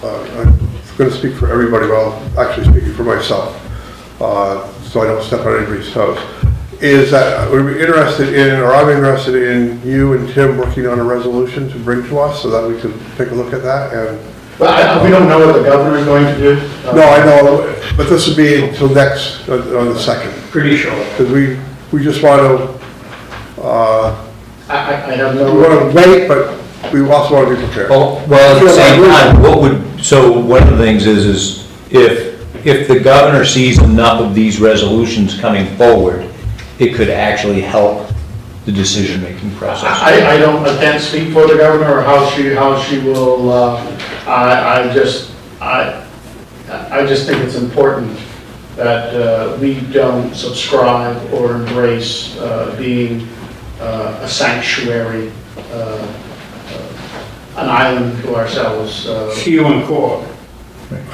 I'm going to speak for everybody, well, actually speaking for myself, so I don't step on anybody's toes, is that we're interested in, or I'm interested in you and Tim working on a resolution to bring to us so that we can take a look at that. And we don't know what the governor is going to do. no, I know, but this would be until next, on the 2nd. Pretty sure. Because we just want to, I have we no. want to wait, but we also want to be prepared. Well, at the same time, so one of the things is if the governor sees enough of these resolutions coming forward, it could actually help the decision-making process. I can't speak for the governor or how she will, I just think it's important that we don't subscribe or embrace being a sanctuary, an island to ourselves. See you in court. Right.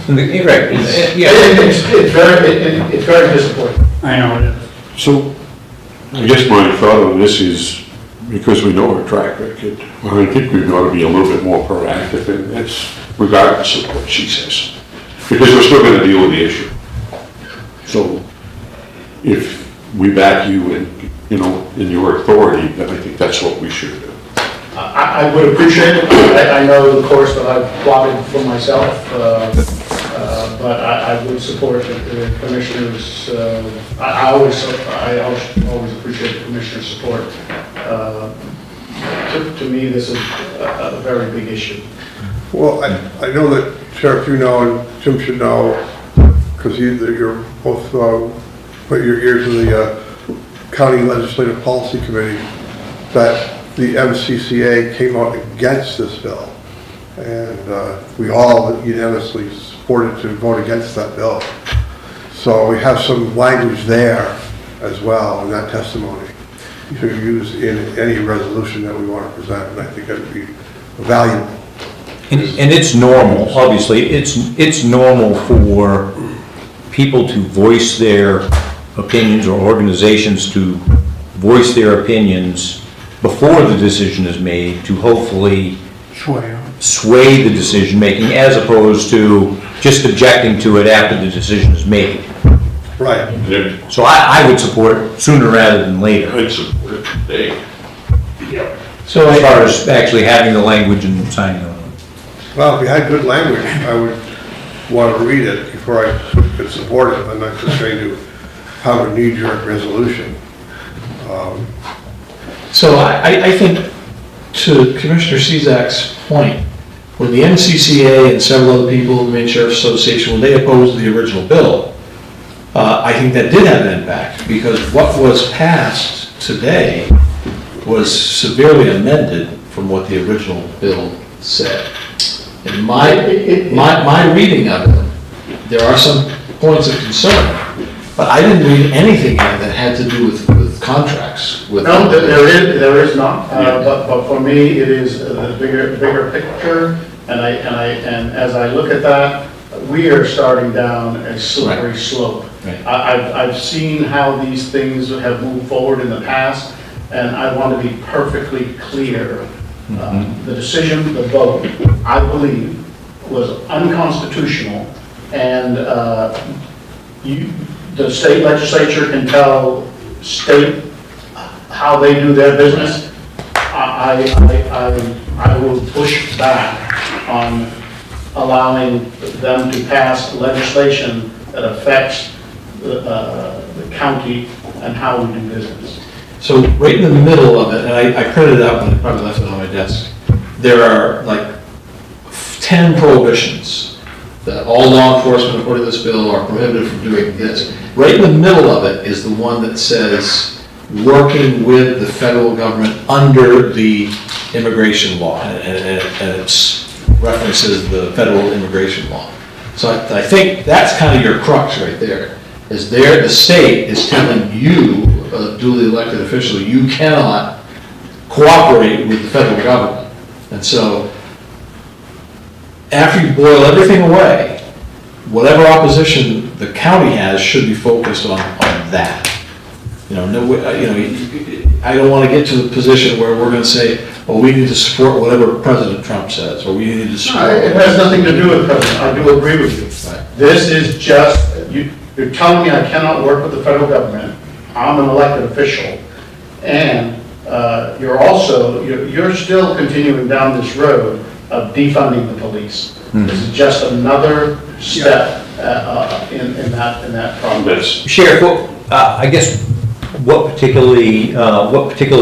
It's very disappointing. I know it is. So, I guess my thought on this is, because we know our track record, well, I think we ought to be a little bit more proactive in this, regardless of what she says. Because we're still gonna deal with the issue. So, if we back you in your authority, then I think that's what we should do. I would appreciate it. I know the course that I've plotted for myself, but I would support the commissioners. I always appreciate the commissioner's support. To me, this is a very big issue. Well, I know that, Sheriff, you know, and Tim should know, because you're both put your ear to the County Legislative Policy Committee, that the MCCA came out against this bill. And we all unanimously supported to vote against that bill. So we have some language there as well in that testimony to use in any resolution that we want to present, and I think that would be valuable. And it's normal, obviously, it's normal for people to voice their opinions, or organizations to voice their opinions before the decision is made, to hopefully sway the decision-making, as opposed to just objecting to it after the decision is made. Right. So I would support it sooner rather than later, I'd support it today. so as far as actually having the language and signing on it. Well, if you had good language, I would want to read it before I could support it. I'm not just going to have a knee-jerk resolution. So I think, to Commissioner Cezak's point, when the MCCA and several other people in the Maine Sheriff's Association, when they opposed the original bill, I think that did have an impact, because what was passed today was severely amended from what the original bill said. In my reading of it, there are some points of concern, but I didn't read anything in it that had to do with contracts, with. No, there is not, but for me, it is the bigger picture, and as I look at that, we are starting down a slippery slope. Right. I've seen how these things have moved forward in the past, and I want to be perfectly clear. The decision, the vote, I believe, was unconstitutional, and the state legislature can tell state how they do their business. I will push back on allowing them to pass legislation that affects the county and how we do business. So right in the middle of it, and I printed it out and I probably left it on my desk, there are like 10 prohibitions that all law enforcement according to this bill are prohibited from doing this. Right in the middle of it is the one that says working with the federal government under the immigration law, and it references the federal immigration law. So I think that's kind of your crux right there, is there the state is telling you, a duly elected official, you cannot cooperate with the federal government. And so after you boil everything away, whatever opposition the county has should be focused on that. I don't want to get to the position where we're going to say, well, we need to support whatever President Trump says, or we need to support. It has nothing to do with President, I do agree with you. Right. This is just, you're telling me I cannot work with the federal government, I'm an elected official, and you're still continuing down this road of defunding the police. This is just another step in that process. Sheriff, I guess, what particular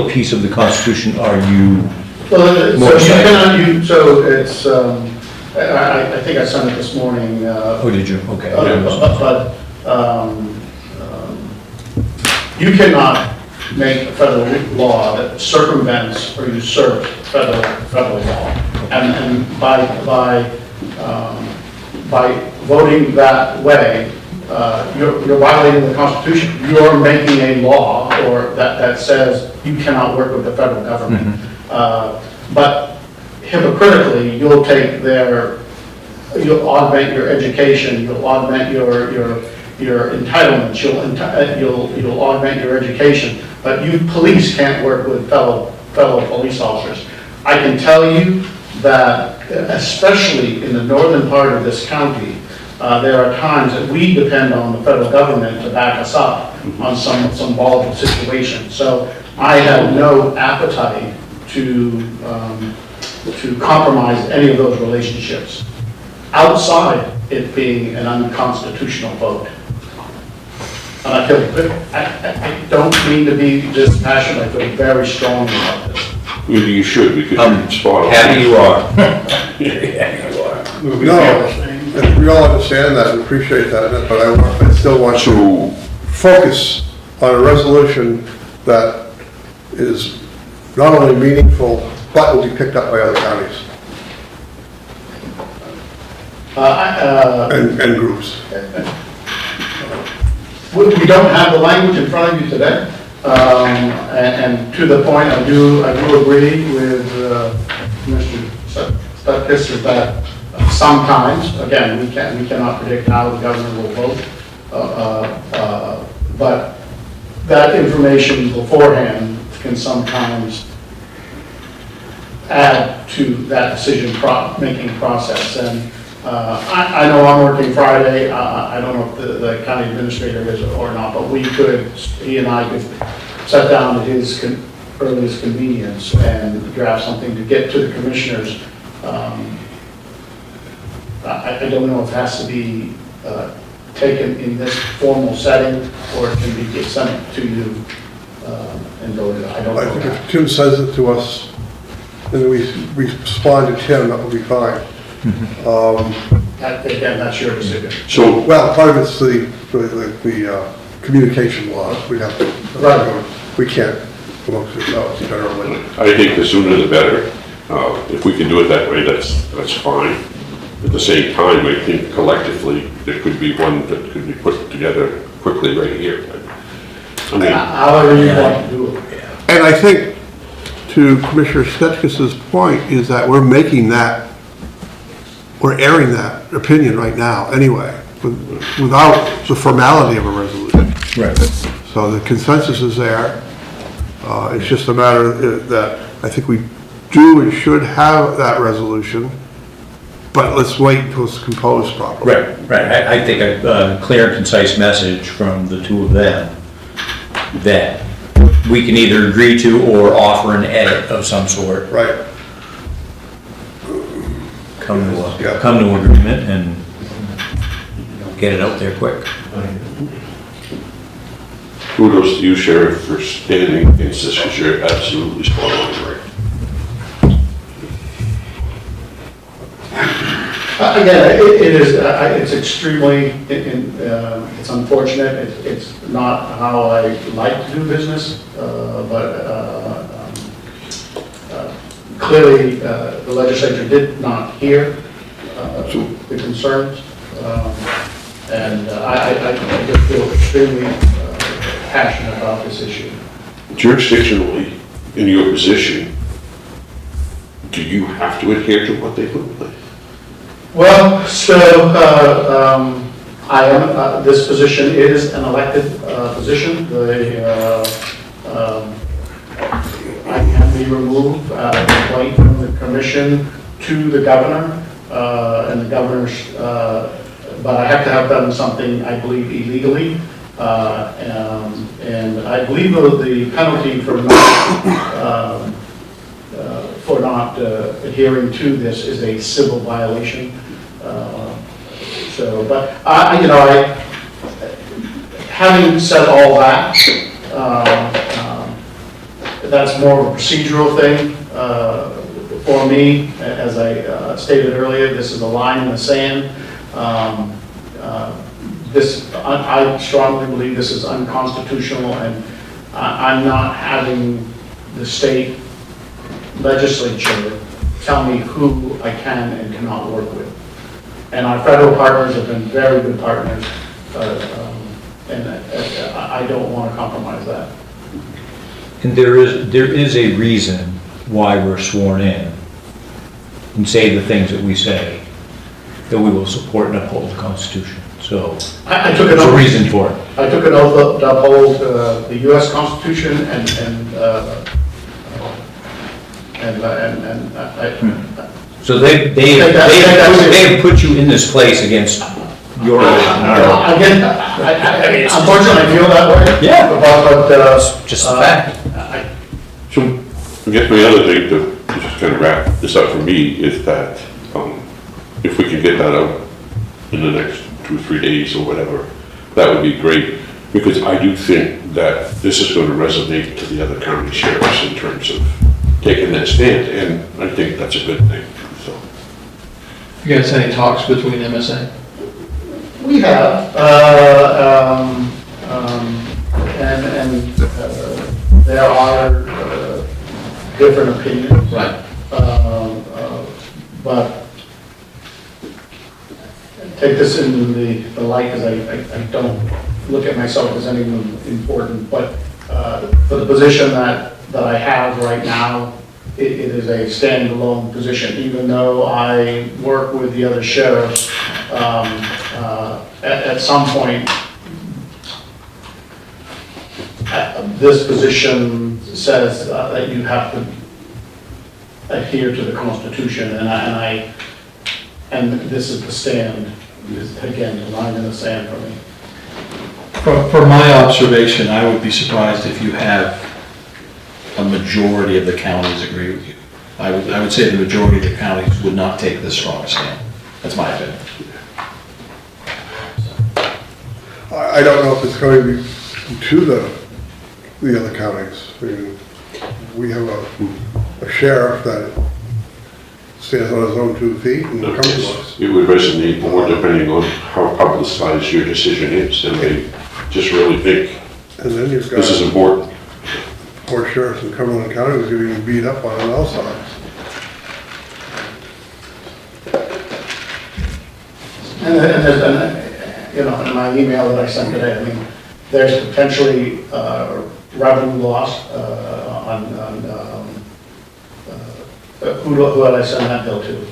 piece of the Constitution are you? Well, so it's, I think I sent it this morning. Oh, did you? Okay. But you cannot make a federal law that circumvents or usurps federal law. And by voting that way, you're violating the Constitution. You're making a law or that says you cannot work with the federal government. But hypocritically, you'll augment your education, you'll augment your entitlements, you'll augment your education, but you police can't work with fellow police officers. I can tell you that, especially in the northern part of this county, there are times that we depend on the federal government to back us up on some volatile situations. So I have no appetite to compromise any of those relationships outside it being an unconstitutional vote. And I don't mean to be this passionate, I feel very strongly about this. You should, because you're spot on. Happy you are. No, we all understand that and appreciate that, but I still want to focus on a resolution that is not only meaningful, but will be picked up by other counties and groups. We don't have the language in front of you today, and to the point, I do agree with Mr. Stuckis that sometimes, again, we cannot predict how the governor will vote, but that information beforehand can sometimes add to that decision-making process. And I know I'm working Friday. I don't know if the county administrator is or not, but he and I could sit down at his earliest convenience and draft something to get to the commissioners. I don't know if it has to be taken in this formal setting or it can be sent to you and voted. I don't know. I think if Tim says it to us, and we respond to Tim, that will be fine. Again, that's your decision. So, Well, part of it's the communication laws. We have to, Right. we can't amongst ourselves generally. I think the sooner the better. If we can do it that way, that's fine. At the same time, I think collectively, there could be one that could be put together quickly right here. I mean, However you want to do it. And I think, to Commissioner Sketchkis's point, is that we're airing that opinion right now anyway, without the formality of a resolution. Right. So the consensus is there. It's just a matter that I think we do and should have that resolution, but let's wait until it's composed properly. Right. I think a clear and concise message from the two of them that we can either agree to or offer an edit of some sort. Right. Come Yeah. to an agreement and get it out there quick. kudos to you, Sheriff, for standing against this, because you're absolutely spot on, right? Again, it is, it's extremely, it's unfortunate, it's not how I like to do business, but clearly, the legislature did not hear the concerns, and I just feel extremely passionate about this issue. Jurisdictionally, in your position, do you have to adhere to what they put in place? Well, so, I am, this position is an elected position. I can be removed, complaint from the commission to the governor, and the governor's, but I have to have done something, I believe, illegally. And I believe the penalty for not adhering to this is a civil violation. So, but having said all that, that's more of a procedural thing for me. As I stated earlier, this is a line in the sand. I strongly believe this is unconstitutional, and I'm not having the state legislature tell me who I can and cannot work with. And our federal partners have been very good partners, and I don't want to compromise that. And there is a reason why we're sworn in and say the things that we say, that we will support and uphold the Constitution. So I took there's a reason for it. I took an oath to uphold the U.S. Constitution and So they have put you in this place against your again, unfortunately, I feel that way. Yeah. But just a fact. So, I guess my other thing to just kind of wrap this up for me is that, if we can get that out in the next 2 or 3 days or whatever, that would be great, because I do think that this is going to resonate to the other county sheriffs in terms of taking that stand, and I think that's a good thing, so. You guys any talks between MSA? we have, and there are different opinions. Right. But take this in the light, because I don't look at myself as anyone important, but for the position that I have right now, it is a standalone position, even though I work with the other sheriffs. At some point, this position says that you have to adhere to the Constitution, and this is the stand. Again, the line in the sand for me. For my observation, I would be surprised if you have a majority of the counties agree with you. I would say the majority of the counties would not take this strong stand. That's my opinion. I don't know if it's going to be to the other counties. I mean, we have a sheriff that stands on his own 2 feet and comes to us. It would resonate more depending on how publicized your decision is, and I just really think And then you've got this is important. poor sheriffs in Cumberland County who's getting beat up on all sides. you know, in my email that I sent today, I mean, there's potentially revenue loss on, who did I send that bill to?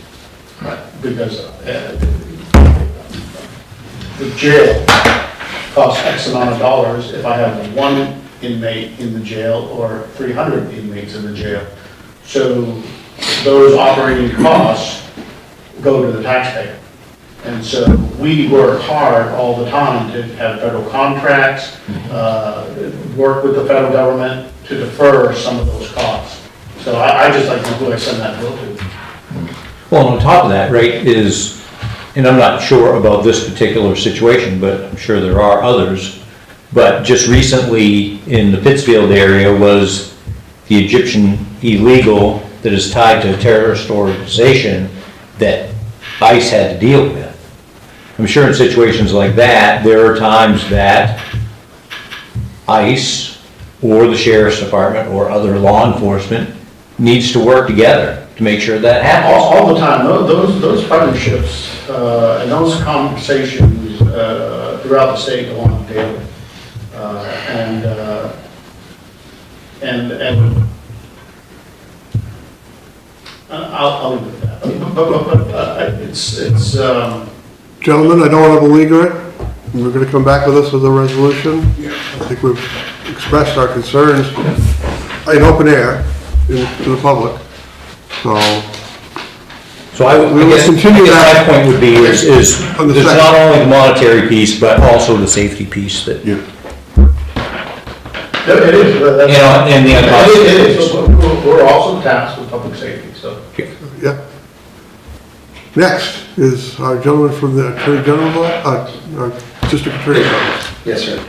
Because the jail costs X amount of dollars if I have one inmate in the jail or 300 inmates in the jail. So those operating costs go to the taxpayer. And so we work hard all the time to have federal contracts, work with the federal government to defer some of those costs. So I just like to know who I send that bill to. Well, on top of that, right, is, and I'm not sure about this particular situation, but I'm sure there are others, but just recently in the Pittsfield area was the Egyptian illegal that is tied to a terrorist organization that ICE had to deal with. I'm sure in situations like that, there are times that ICE or the sheriff's department or other law enforcement needs to work together to make sure that happens. All the time, those partnerships and those conversations throughout the state go on daily. And I'll leave it at that. But it's Gentlemen, I don't want to beleaguer it. We're going to come back with us with a resolution. I think we've expressed our concerns in open air to the public. So I would, We will continue that. my point would be is On the there's second. not only the monetary piece, but also the safety piece that, Yeah. It is. you know, and the It is. We're also tasked with public safety, so. Yeah. Next is our gentleman from the Attorney General, our District Attorney's Office. Yes, sir.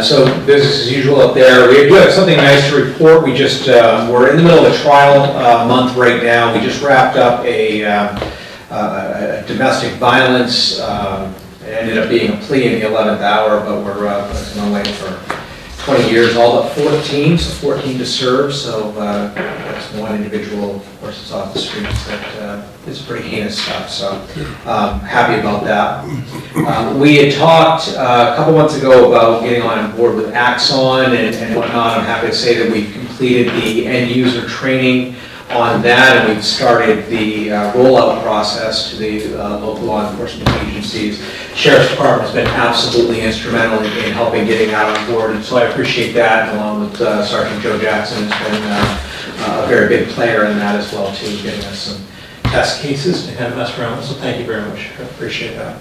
So business as usual up there. We do have something nice to report. We just, we're in the middle of a trial month right now. We just wrapped up a domestic violence. It ended up being a plea in the 11th hour, but we're going to wait for 20 years, all but 14, so 14 to serve. So that's one individual, of course, is off the streets that is pretty heinous stuff. So happy about that. We had talked a couple months ago about getting on board with Axon and whatnot. I'm happy to say that we've completed the end user training on that, and we've started the rollout process to the local law enforcement agencies. Sheriff's Department's been absolutely instrumental in helping getting that on board, and so I appreciate that, along with Sergeant Joe Jackson has been a very big player in that as well too, getting us some test cases to kind of mess around with, so thank you very much, I appreciate that.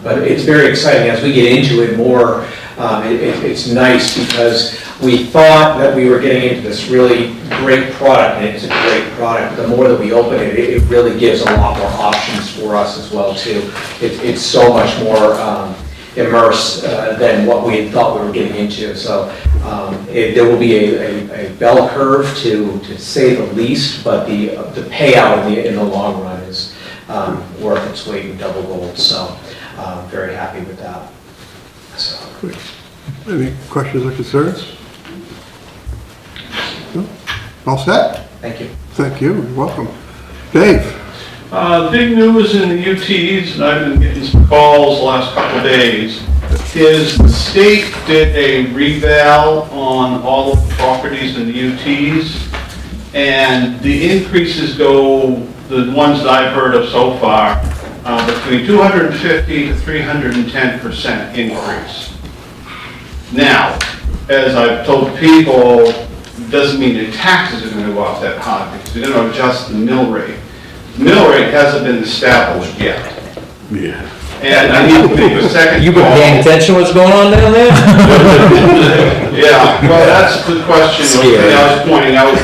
But it's very exciting as we get into it more. It's nice because we thought that we were getting into this really great product, and it's a great product. The more that we open it, it really gives a lot more options for us as well too. It's so much more immersed than what we had thought we were getting into. So there will be a bell curve to say the least, but the payout in the long run is worth its weight in double gold. So very happy with that. So. Any questions or concerns? No? All set? Thank you. Thank you. You're welcome. Dave? Big news in the UTs, and I've been getting some calls the last couple of days, is the state did a reval on all of the properties in the UTs, and the increases go, the ones that I've heard of so far, between 250 to 310% increase. Now, as I've told people, doesn't mean your taxes are going to go up that high, because you're going to adjust the mill rate. The mill rate hasn't been established yet. Yeah. And I need to make a second you been call. paying attention to what's going on down there? Yeah, well, that's the question that I was pointing out was,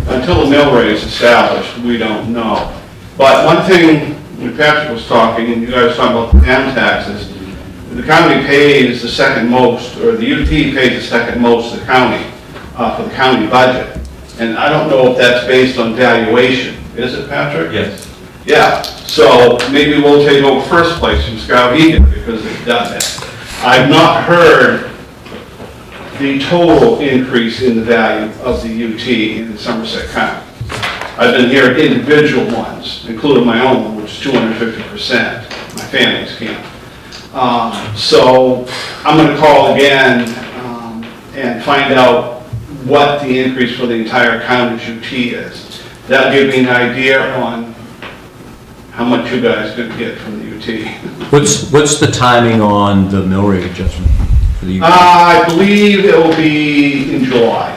until the mill rate is established, we don't know. But one thing, when Patrick was talking, and you guys were talking about the town taxes, the county pays the second most, or the UT pays the second most to the county, for the county budget. And I don't know if that's based on valuation. Is it, Patrick? Yes. Yeah, so maybe we'll take over first place from Skowhegan because they've done that. I've not heard the total increase in the value of the UT in Somerset County. I've been hearing individual ones, including my own, which is 250%. my family's camp. So I'm gonna call again, and find out what the increase for the entire county's UT is. That'll give me an idea on how much you guys could get from the UT. What's the timing on the mill rate adjustment for the? I believe it will be in July.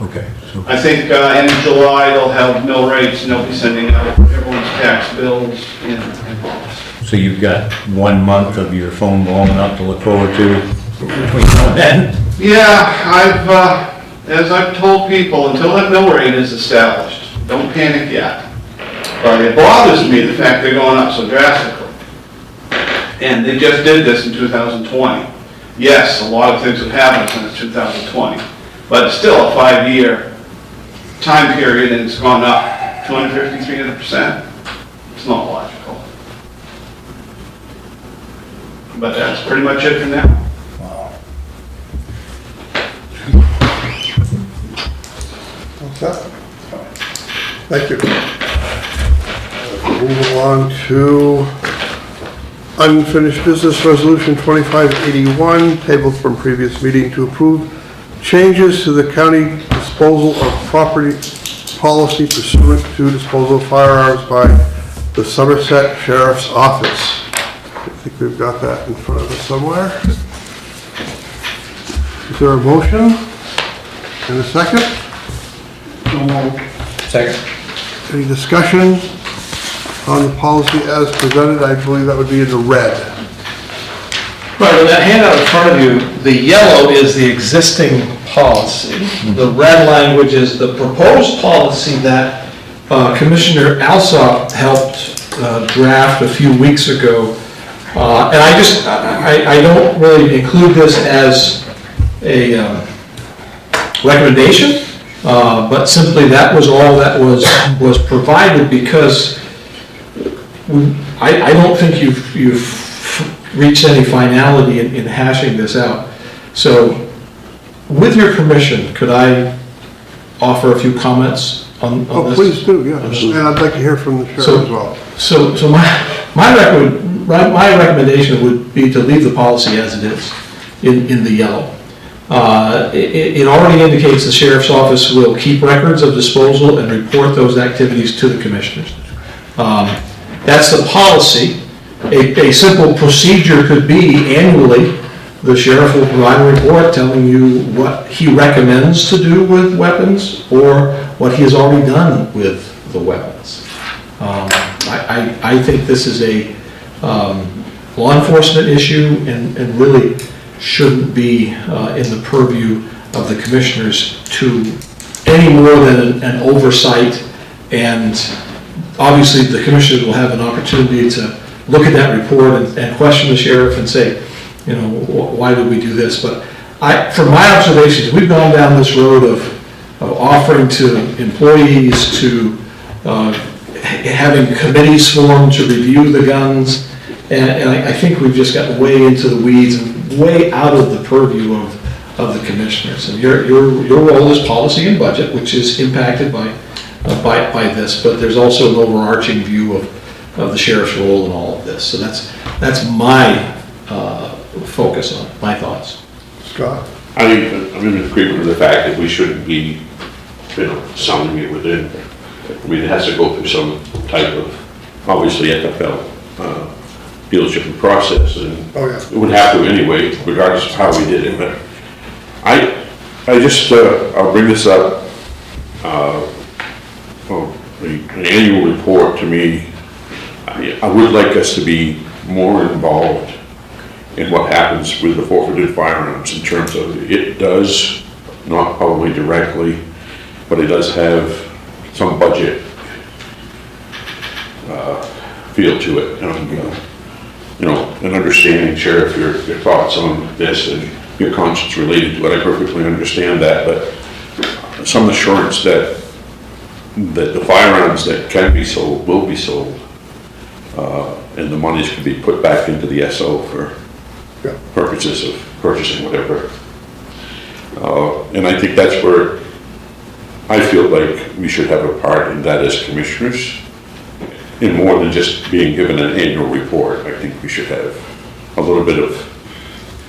Okay, so, I think end of July, they'll have mill rates, and they'll be sending out everyone's tax bills in August. so you've got 1 month of your phone long enough to look forward to between now and then? Yeah, as I've told people, until that mill rate is established, don't panic yet. But it bothers me the fact they're going up so drastically. And they just did this in 2020. Yes, a lot of things have happened since 2020, but it's still a 5-year time period, and it's gone up 250, 300%. It's not logical. But that's pretty much it for now. Thank you. Move on to unfinished business resolution 2581, tabled from previous meeting to approve changes to the county disposal of property policy pursuant to disposal of firearms by the Somerset Sheriff's Office. I think we've got that in front of us somewhere. Is there a motion? And a second? Second. Any discussion on the policy as presented? I believe that would be in the red. Right, on that handout in front of you, the yellow is the existing policy. The red language is the proposed policy that Commissioner Alsop helped draft a few weeks ago. And I don't really include this as a recommendation, but simply that was all that was provided, because I don't think you've reached any finality in hashing this out. So with your permission, could I offer a few comments on Oh, this? please do, yeah. And I'd like to hear from the sheriff as well. So my recommendation would be to leave the policy as it is, in the yellow. It already indicates the sheriff's office will keep records of disposal and report those activities to the commissioners. That's the policy. A simple procedure could be annually, the sheriff will provide a report telling you what he recommends to do with weapons or what he has already done with the weapons. I think this is a law enforcement issue and really shouldn't be in the purview of the commissioners to any more than an oversight. And obviously the commissioners will have an opportunity to look at that report and question the sheriff and say, you know, why did we do this? But from my observations, we've gone down this road of offering to employees, to having committees formed to review the guns, and I think we've just gotten way into the weeds and way out of the purview of the commissioners. And your role is policy and budget, which is impacted by this, but there's also an overarching view of the sheriff's role in all of this. So that's my focus on my thoughts. Scott? I'm in agreement with the fact that we shouldn't be, sounding it within. I mean, it has to go through some type of, obviously, FFL dealership and process, and Oh, yeah. it would have to anyway, regardless of how we did it. But I just, I'll bring this up. An annual report, to me, I would like us to be more involved in what happens with the forfeited firearms, in terms of it does, not probably directly, but it does have some budget feel to it. And understanding, Sheriff, your thoughts on this and your conscience related to it, I perfectly understand that, but some assurance that the firearms that can be sold will be sold, and the monies can be put back into the SO for purposes of purchasing whatever. And I think that's where I feel like we should have a part in that as commissioners, in more than just being given an annual report. I think we should have a little bit of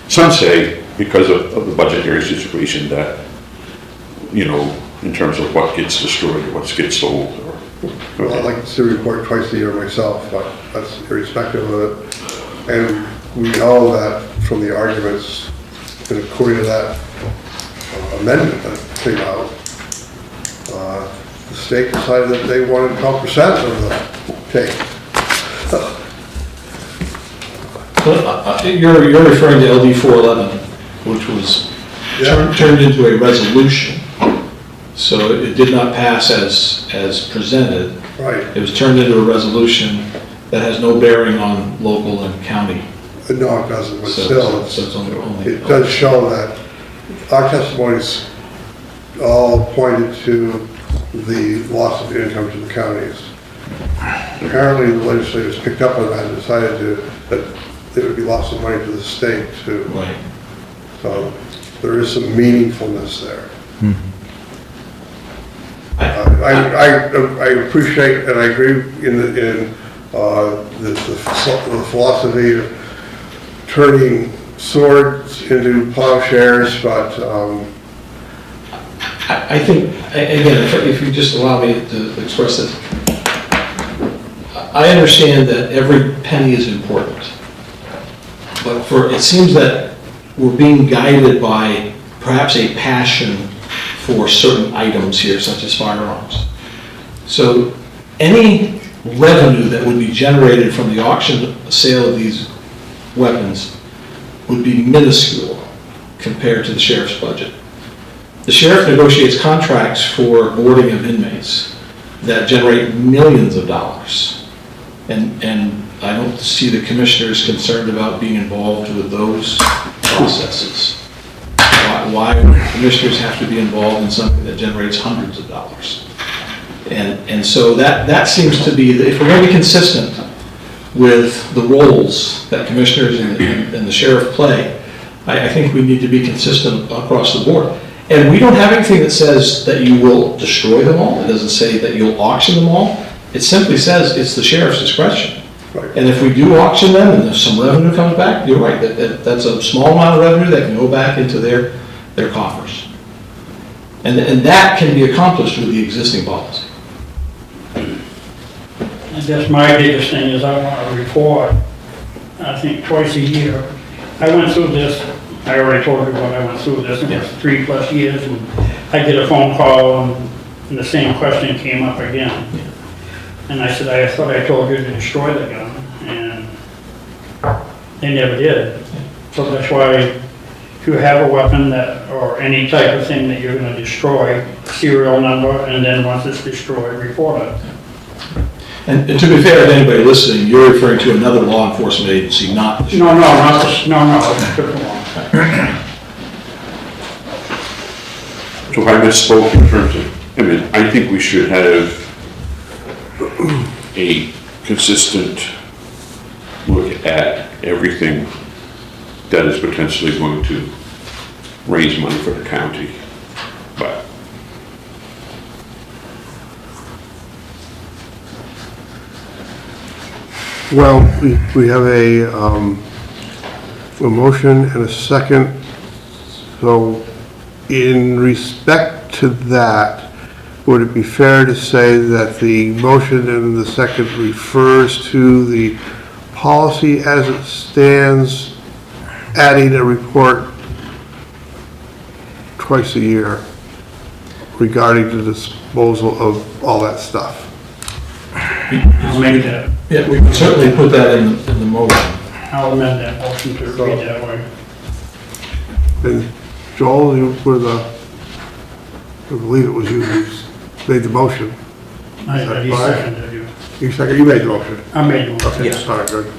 some say, because of the budgetary situation, that, you know, in terms of what gets destroyed, what gets sold. Well, I'd like to see a report twice a year myself, but that's irrespective of it. And we know that from the arguments, and according to that amendment that came out, the state decided that they wanted 12% of the take. You're referring to LD 411, which was turned into a resolution. So it did not pass as presented. Right. It was turned into a resolution that has no bearing on local and county. No, it doesn't, but So still, it's only. it does show that our testimonies all pointed to the loss of income to the counties. Apparently, the legislators picked up on that and decided that there would be lots of money to the state too. Right. So there is some meaningfulness there. I appreciate and I agree in the philosophy of turning swords into plowshares, but I think, again, if you just allow me to express this, I understand that every penny is important, but it seems that we're being guided by perhaps a passion for certain items here, such as firearms. So any revenue that would be generated from the auction sale of these weapons would be minuscule compared to the sheriff's budget. The sheriff negotiates contracts for boarding of inmates that generate millions of dollars. And I don't see the commissioners concerned about being involved with those processes. Why would commissioners have to be involved in something that generates hundreds of dollars? And so that seems to be, if we're going to be consistent with the roles that commissioners and the sheriff play, I think we need to be consistent across the board. And we don't have anything that says that you will destroy them all. It doesn't say that you'll auction them all. It simply says it's the sheriff's discretion. right. And if we do auction them and if some revenue comes back, you're right, that's a small amount of revenue that can go back into their coffers. And that can be accomplished with the existing policy. I guess my biggest thing is I want a report, I think twice a year. I went through this, I already told you what I went through this, it was 3+ years, and I get a phone call and the same question came up again. And I said, I thought I told you to destroy the gun, and they never did. So that's why if you have a weapon that, or any type of thing that you're gonna destroy, serial number, and then once it's destroyed, report it. And to be fair to anybody listening, you're referring to another law enforcement agency, not the No, not this, no, it took a long. So I misspoke in terms of, I think we should have a consistent look at everything that is potentially going to raise money for the county. But Well, we have a motion and a second. So in respect to that, would it be fair to say that the motion and the second refers to the policy as it stands, adding a report twice a year regarding the disposal of all that stuff? I'll make that, Yeah, we can certainly put that in the motion. I'll amend that motion to read that way. And Joel, you were I believe it was you who made the motion. I seconded you. You made the motion. I made the motion. Okay, Yes. all right, good.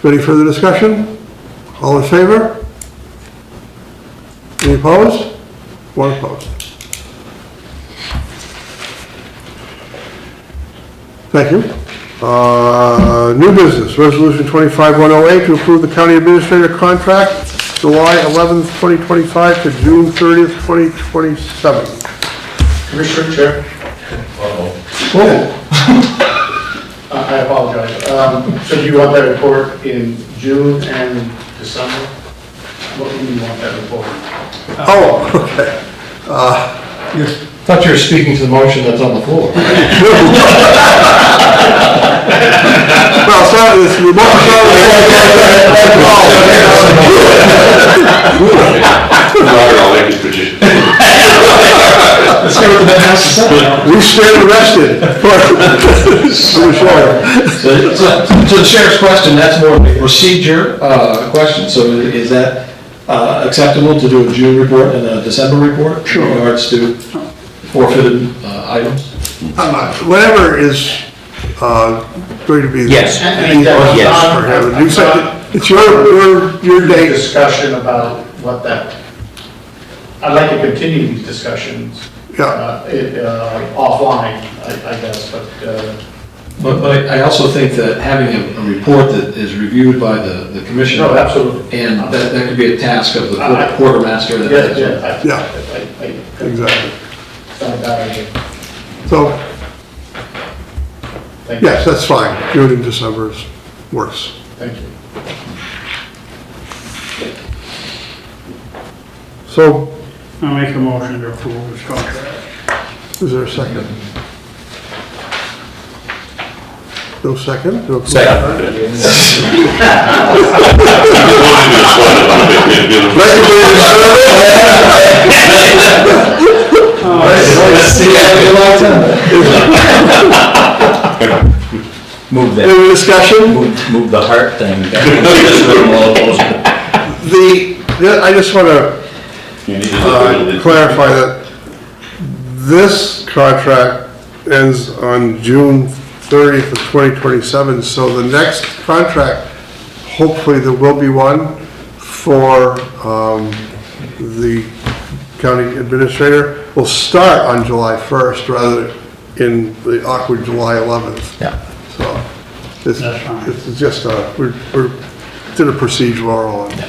Any further discussion? All in favor? Any opposed? One opposed. Thank you. New business, resolution 25-108 to approve the county administrator contract July 11th, 2025 to June 30th, 2027. Commissioner Chair, I apologize. So do you want that report in June and December? What do you want that report? Oh, okay. Thought you were speaking to the motion that's on the floor. Well, it's not, it's the I'll make it for you. Let's go with the house of something. we stand arrested. For sure. So the sheriff's question, that's more of a procedure question. So is that acceptable to do a June report and a December report? Sure. In regards to forfeited items? Whatever is going to be. Yes. Yes. For him. You said it's your date. Discussion about what that, I'd like to continue these discussions. Yeah. Offline, I guess, but, But I also think that having a report that is reviewed by the commissioner. no, absolutely. And that could be a task of the quartermaster. Exactly. It's not a bad idea. So, Thank you. yes, that's fine. June and December works. Thank you. So, I'll make a motion to approve this contract. is there a second? No second? No- Move that, Any discussion? move the heart thing. I just want to clarify that this contract ends on June 30th of 2027, so the next contract, hopefully there will be one for the county administrator, will start on July 1st rather than in the awkward July 11th. Yeah. So it's That's fine. it's just we're did a procedural and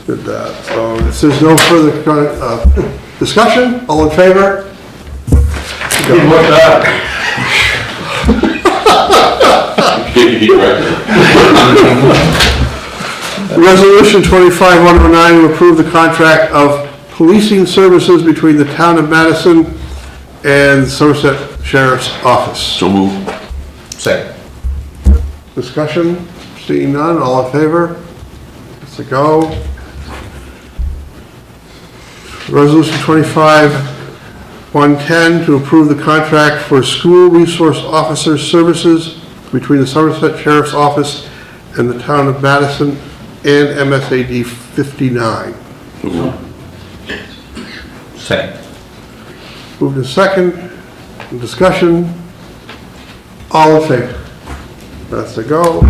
did that. So if there's no further discussion, all in favor? Resolution 25-109 to approve the contract of policing services between the town of Madison and Somerset Sheriff's Office. So move. Second. Discussion, seeing none, all in favor? Let's go. Resolution 25-110 to approve the contract for school resource officer services between the Somerset Sheriff's Office and the town of Madison and MSAD 59. So move. Second. Moved to second, discussion, all in favor? That's a go.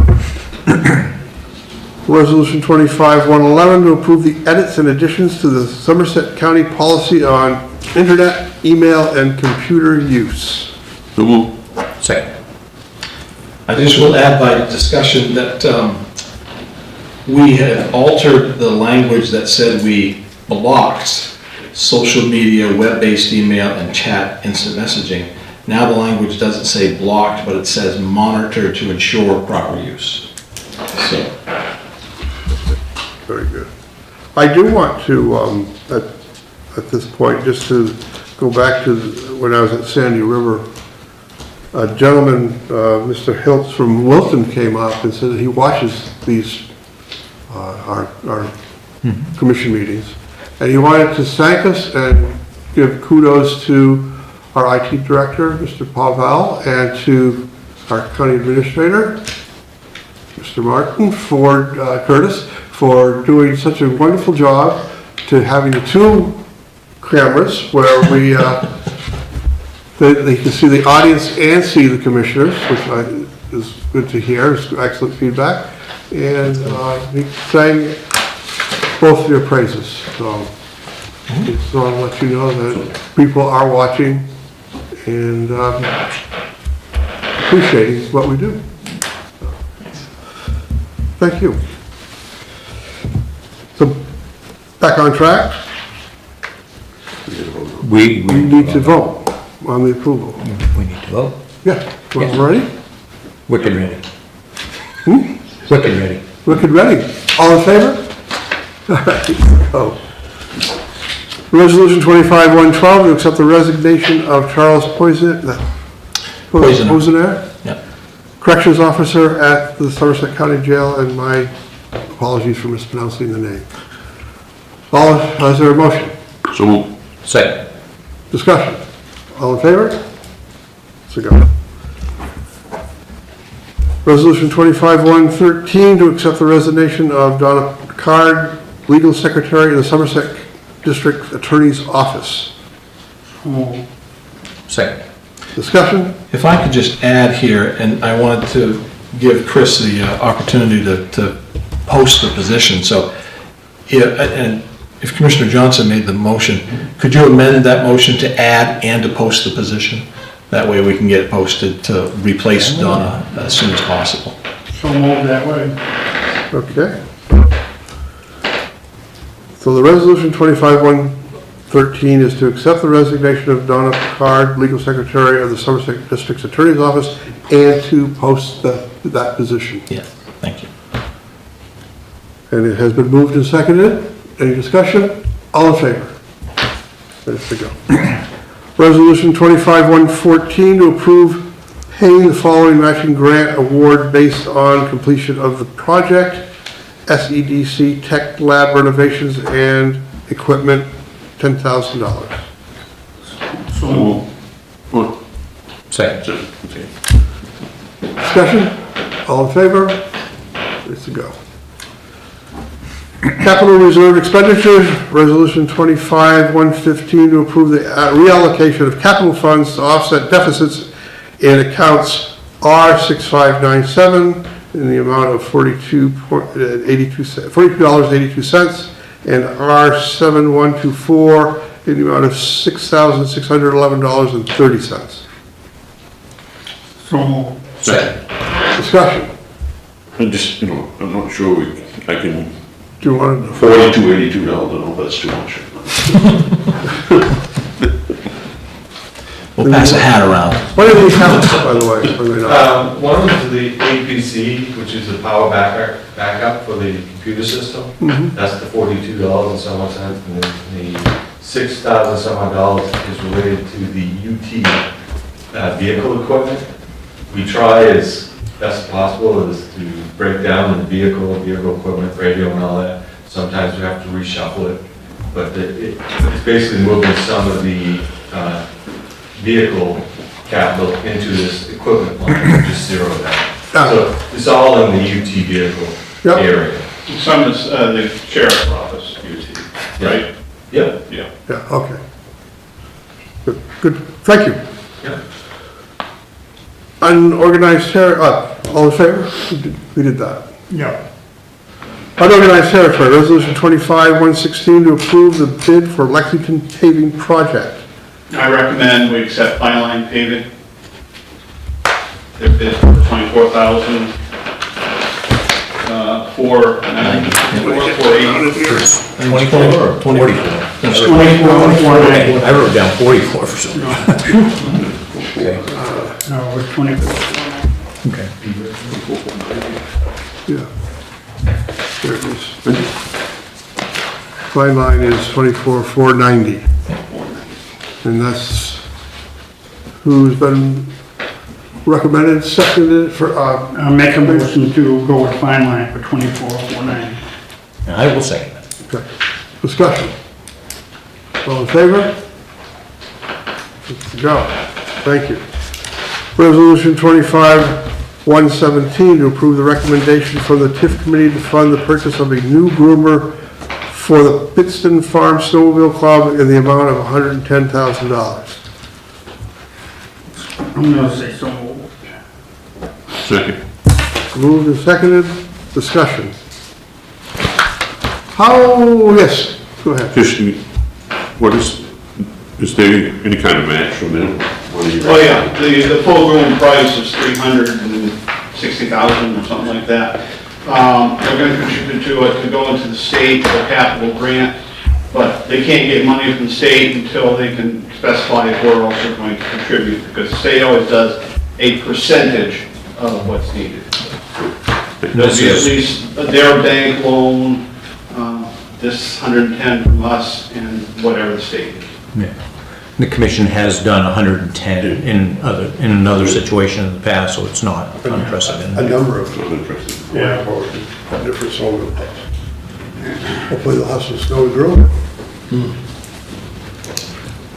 Resolution 25-111 to approve the edits and additions to the Somerset County policy on internet, email, and computer use. So move. Second. I just will add by discussion that we had altered the language that said we blocked social media, web-based email, and chat instant messaging. Now the language doesn't say blocked, but it says monitor to ensure proper use. So, Very good. I do want to, at this point, just to go back to when I was at Sandy River, a gentleman, Mr. Hiltz from Wilton, came up and said that he watches these, our commission meetings. And he wanted to thank us and give kudos to our IT director, Mr. Pavel, and to our county administrator, Mr. Martin, Curtis, for doing such a wonderful job, to having the two cameras where we, they can see the audience and see the commissioners, which is good to hear, it's excellent feedback. And he sang both of your praises, so just want to let you know that people are watching and appreciating what we do. Thank you. So back on track. We We need to vote on the approval. We need to vote. Yeah, well, ready? Wicked ready. Hmm? Wicked ready. Wicked ready. All in favor? All right, go. Resolution 25-112 to accept the resignation of Charles Poisoner. Poisoner, Yeah. Corrections Officer at the Somerset County Jail, and my apologies for mispronouncing the name. Is there a motion? So moved. Second. Discussion. All in favor? So go. Resolution 25-113 to accept the resignation of Donna Picard, Legal Secretary in the Somerset District Attorney's Office. Second. Discussion? If I could just add here, and I wanted to give Chris the opportunity to post the position, so, and if Commissioner Johnson made the motion, could you amend that motion to add and to post the position? That way we can get it posted to replace Donna as soon as possible. So move that way. Okay. So the resolution 25-113 is to accept the resignation of Donna Picard, Legal Secretary of the Somerset District's Attorney's Office, and to post that position. Yes, thank you. And it has been moved and seconded. Any discussion? All in favor? Ready to go. Resolution 25-114 to approve paying the following matching grant award based on completion of the project: SEDC Tech Lab renovations and equipment, $10,000. So moved. Well, Second. okay. Discussion? All in favor? Ready to go. Capital Reserve Expenditures, Resolution 25-115 to approve the reallocation of capital funds to offset deficits in accounts R6597 in the amount of $42.82 and R7124 in the amount of $6,611.30. So move. Second. Discussion. I'm just, I'm not sure I can, Do you want to? $42.82, I don't know if that's too much. We'll pass a hat around. What are the accounts, by the way? One of them is the APC, which is the power backup for the computer system. That's the $42 and some odd cents, and then the $6,000 some odd dollars is related to the UT vehicle equipment. We try as best possible is to break down the vehicle equipment, radio and all that. Sometimes we have to reshuffle it, but it's basically moving some of the vehicle capital into this equipment line, just zero that. So it's all in the UT vehicle area. Some is the sheriff's office, UT, right? Yeah. Yeah. Yeah, okay. Good, thank you. Yeah. Unorganized all in favor? We did that. Yeah. Unorganized territory, Resolution 25-116 to approve the bid for Lexington paving project. I recommend we accept Fine Line Paving. Their bid for $24,000, $480. 24 or 44? I wrote down 44 for some reason. Okay. No, it was 24. Okay. Yeah. There it is. Fine line is 24,490. And that's who's been recommended, seconded for, Make a motion to go with Fine Line for 24,490. And I will second that. okay. Discussion. All in favor? Let's go. Thank you. Resolution 25-117 to approve the recommendation from the TIF committee to fund the purchase of a new groomer for the Pittston Farm Snowmobile Club in the amount of $110,000. I'm gonna say so moved. Second. Moved and seconded. Discussion. Yes, go ahead. Just, is there any kind of match from them? Oh, yeah, the full room price is $360,000 or something like that. They're gonna contribute to it to go into the state for capital grant. But they can't get money from the state until they can specify where else they're going to contribute, because the state always does a percentage of what's needed. There'll be at least their bank loan, this 110 from us, and whatever the state is. Yeah. The commission has done 110 in another situation in the past, so it's not unprecedented. A number of Yeah. different solar pumps. Hopefully they'll have some snow to drill.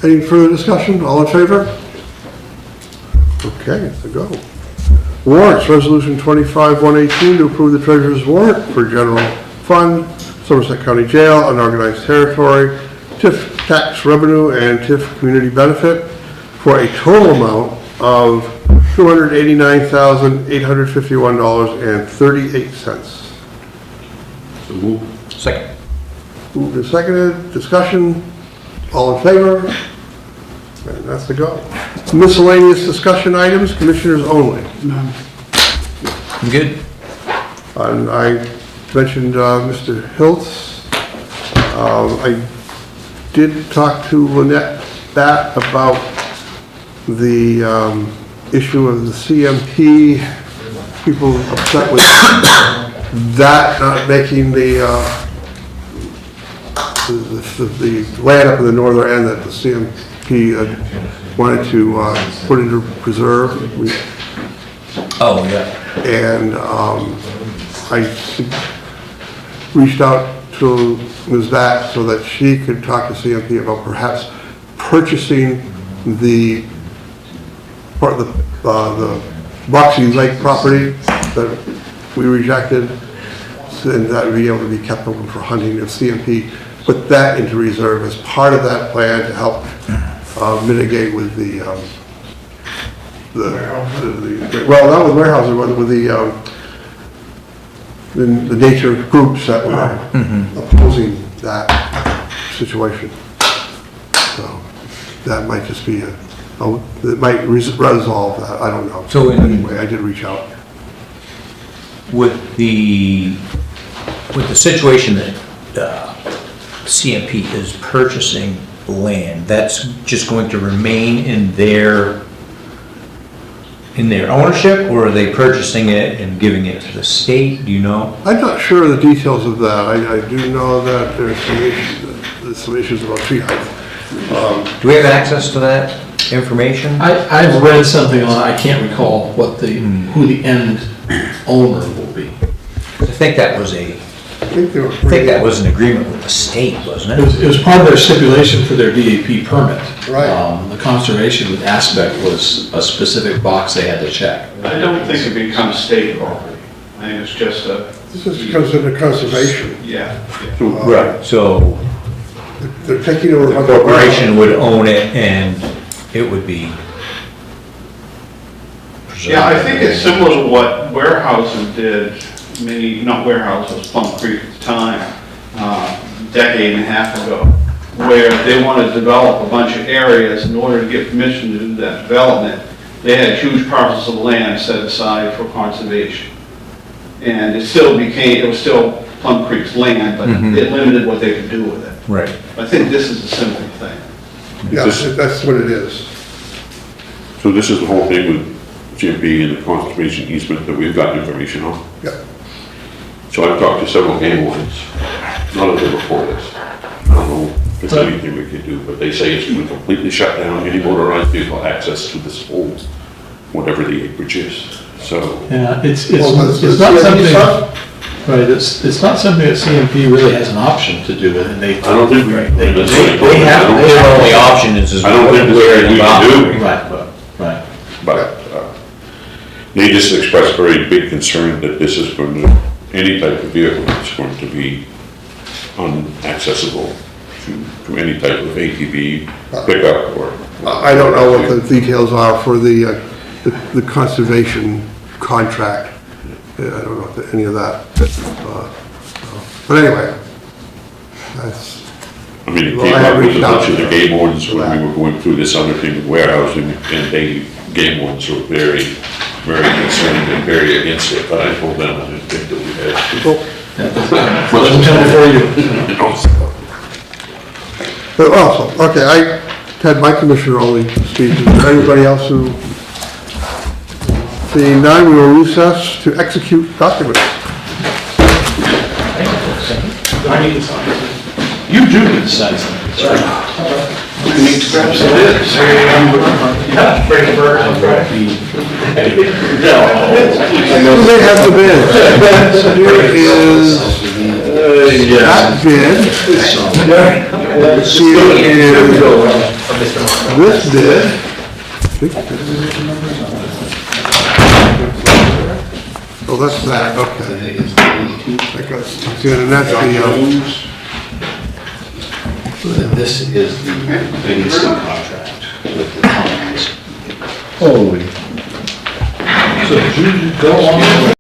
Any further discussion? All in favor? Okay, to go. Warrants, resolution 25-118 to approve the treasurer's warrant for general fund, Somerset County Jail, unorganized territory, TIF tax revenue and TIF community benefit for a total amount of $289,851.38. Second. Moved and seconded, discussion, all in favor? And that's the go. Miscellaneous discussion items, commissioners only. I'm good. And I mentioned Mr. Hiltz. I did talk to Lynette Bat about the issue of the CMP, people upset with that not making the land up in the northern end that the CMP wanted to put into preserve. Oh, yeah. And I reached out to Ms. Batt so that she could talk to CMP about perhaps purchasing the part of the Boxy Lake property that we rejected, and that would be able to be kept open for hunting if CMP put that into reserve as part of that plan to help mitigate with well, not with warehouses, but with the nature groups that were opposing that situation. So that might just be it might resolve that, I don't know. So anyway, I did reach out. With the situation that CMP is purchasing land, that's just going to remain in their ownership, or are they purchasing it and giving it to the state? Do you know? I'm not sure of the details of that. I do know that there's some issues about tree height. Do we have access to that information? I've read something on, I can't recall what who the end owner will be. I think that was an agreement with the state, wasn't it? It was part of their stipulation for their DAP permit. Right. The conservation aspect was a specific box they had to check. I don't think it becomes state property. I think it's just a... This just becomes under conservation. Yeah. Right, so They're taking over. the corporation would own it and it would be preserved. Yeah, I think it's similar to what warehouses did, not warehouses, Plum Creek at the time, decade and a half ago, where they wanted to develop a bunch of areas. In order to get permission to do that development, they had huge parcels of land set aside for conservation. And it was still Plum Creek's land, but it limited what they could do with it. Right. I think this is a similar thing. Yeah, that's what it is. So this is the whole thing with GMP and the conservation easement that we've got information on? Yeah. So I've talked to several game wardens, none of them report this. I don't know if there's anything we can do, but they say it's going to completely shut down any motorized vehicle access to this whole, whatever the acreage is, so. Yeah, it's Well, not something, right, it's not something that CMP really has an option to do with, and I don't think they Their have. only option is I don't think there's anything we can do. Right. But they just expressed very big concern that this is going to, any type of vehicle is going to be unaccessible to any type of ATV pickup or. I don't know what the details are for the conservation contract. I don't know if any of that. But anyway, that's. I mean, it Well, came I have up with a reached out bunch of to the them game wardens for when that. we were going through this other thing with warehousing, and game wardens were very, very concerned and very against it, but I told them I didn't think that we had. Well, Doesn't come before you. Also, okay, I had my commissioner only speech. Is there anybody else who? Seeing none, we will recess to execute documents. I need to sign it. You do need to sign something. I need to grab some of this. Yeah, bring the burger on Friday. Who may have the bid? Here is that bid. Here is this bid. Oh, that's that, okay. That goes, and that's This is the biggest contract with the towns. Holy. So did you go on?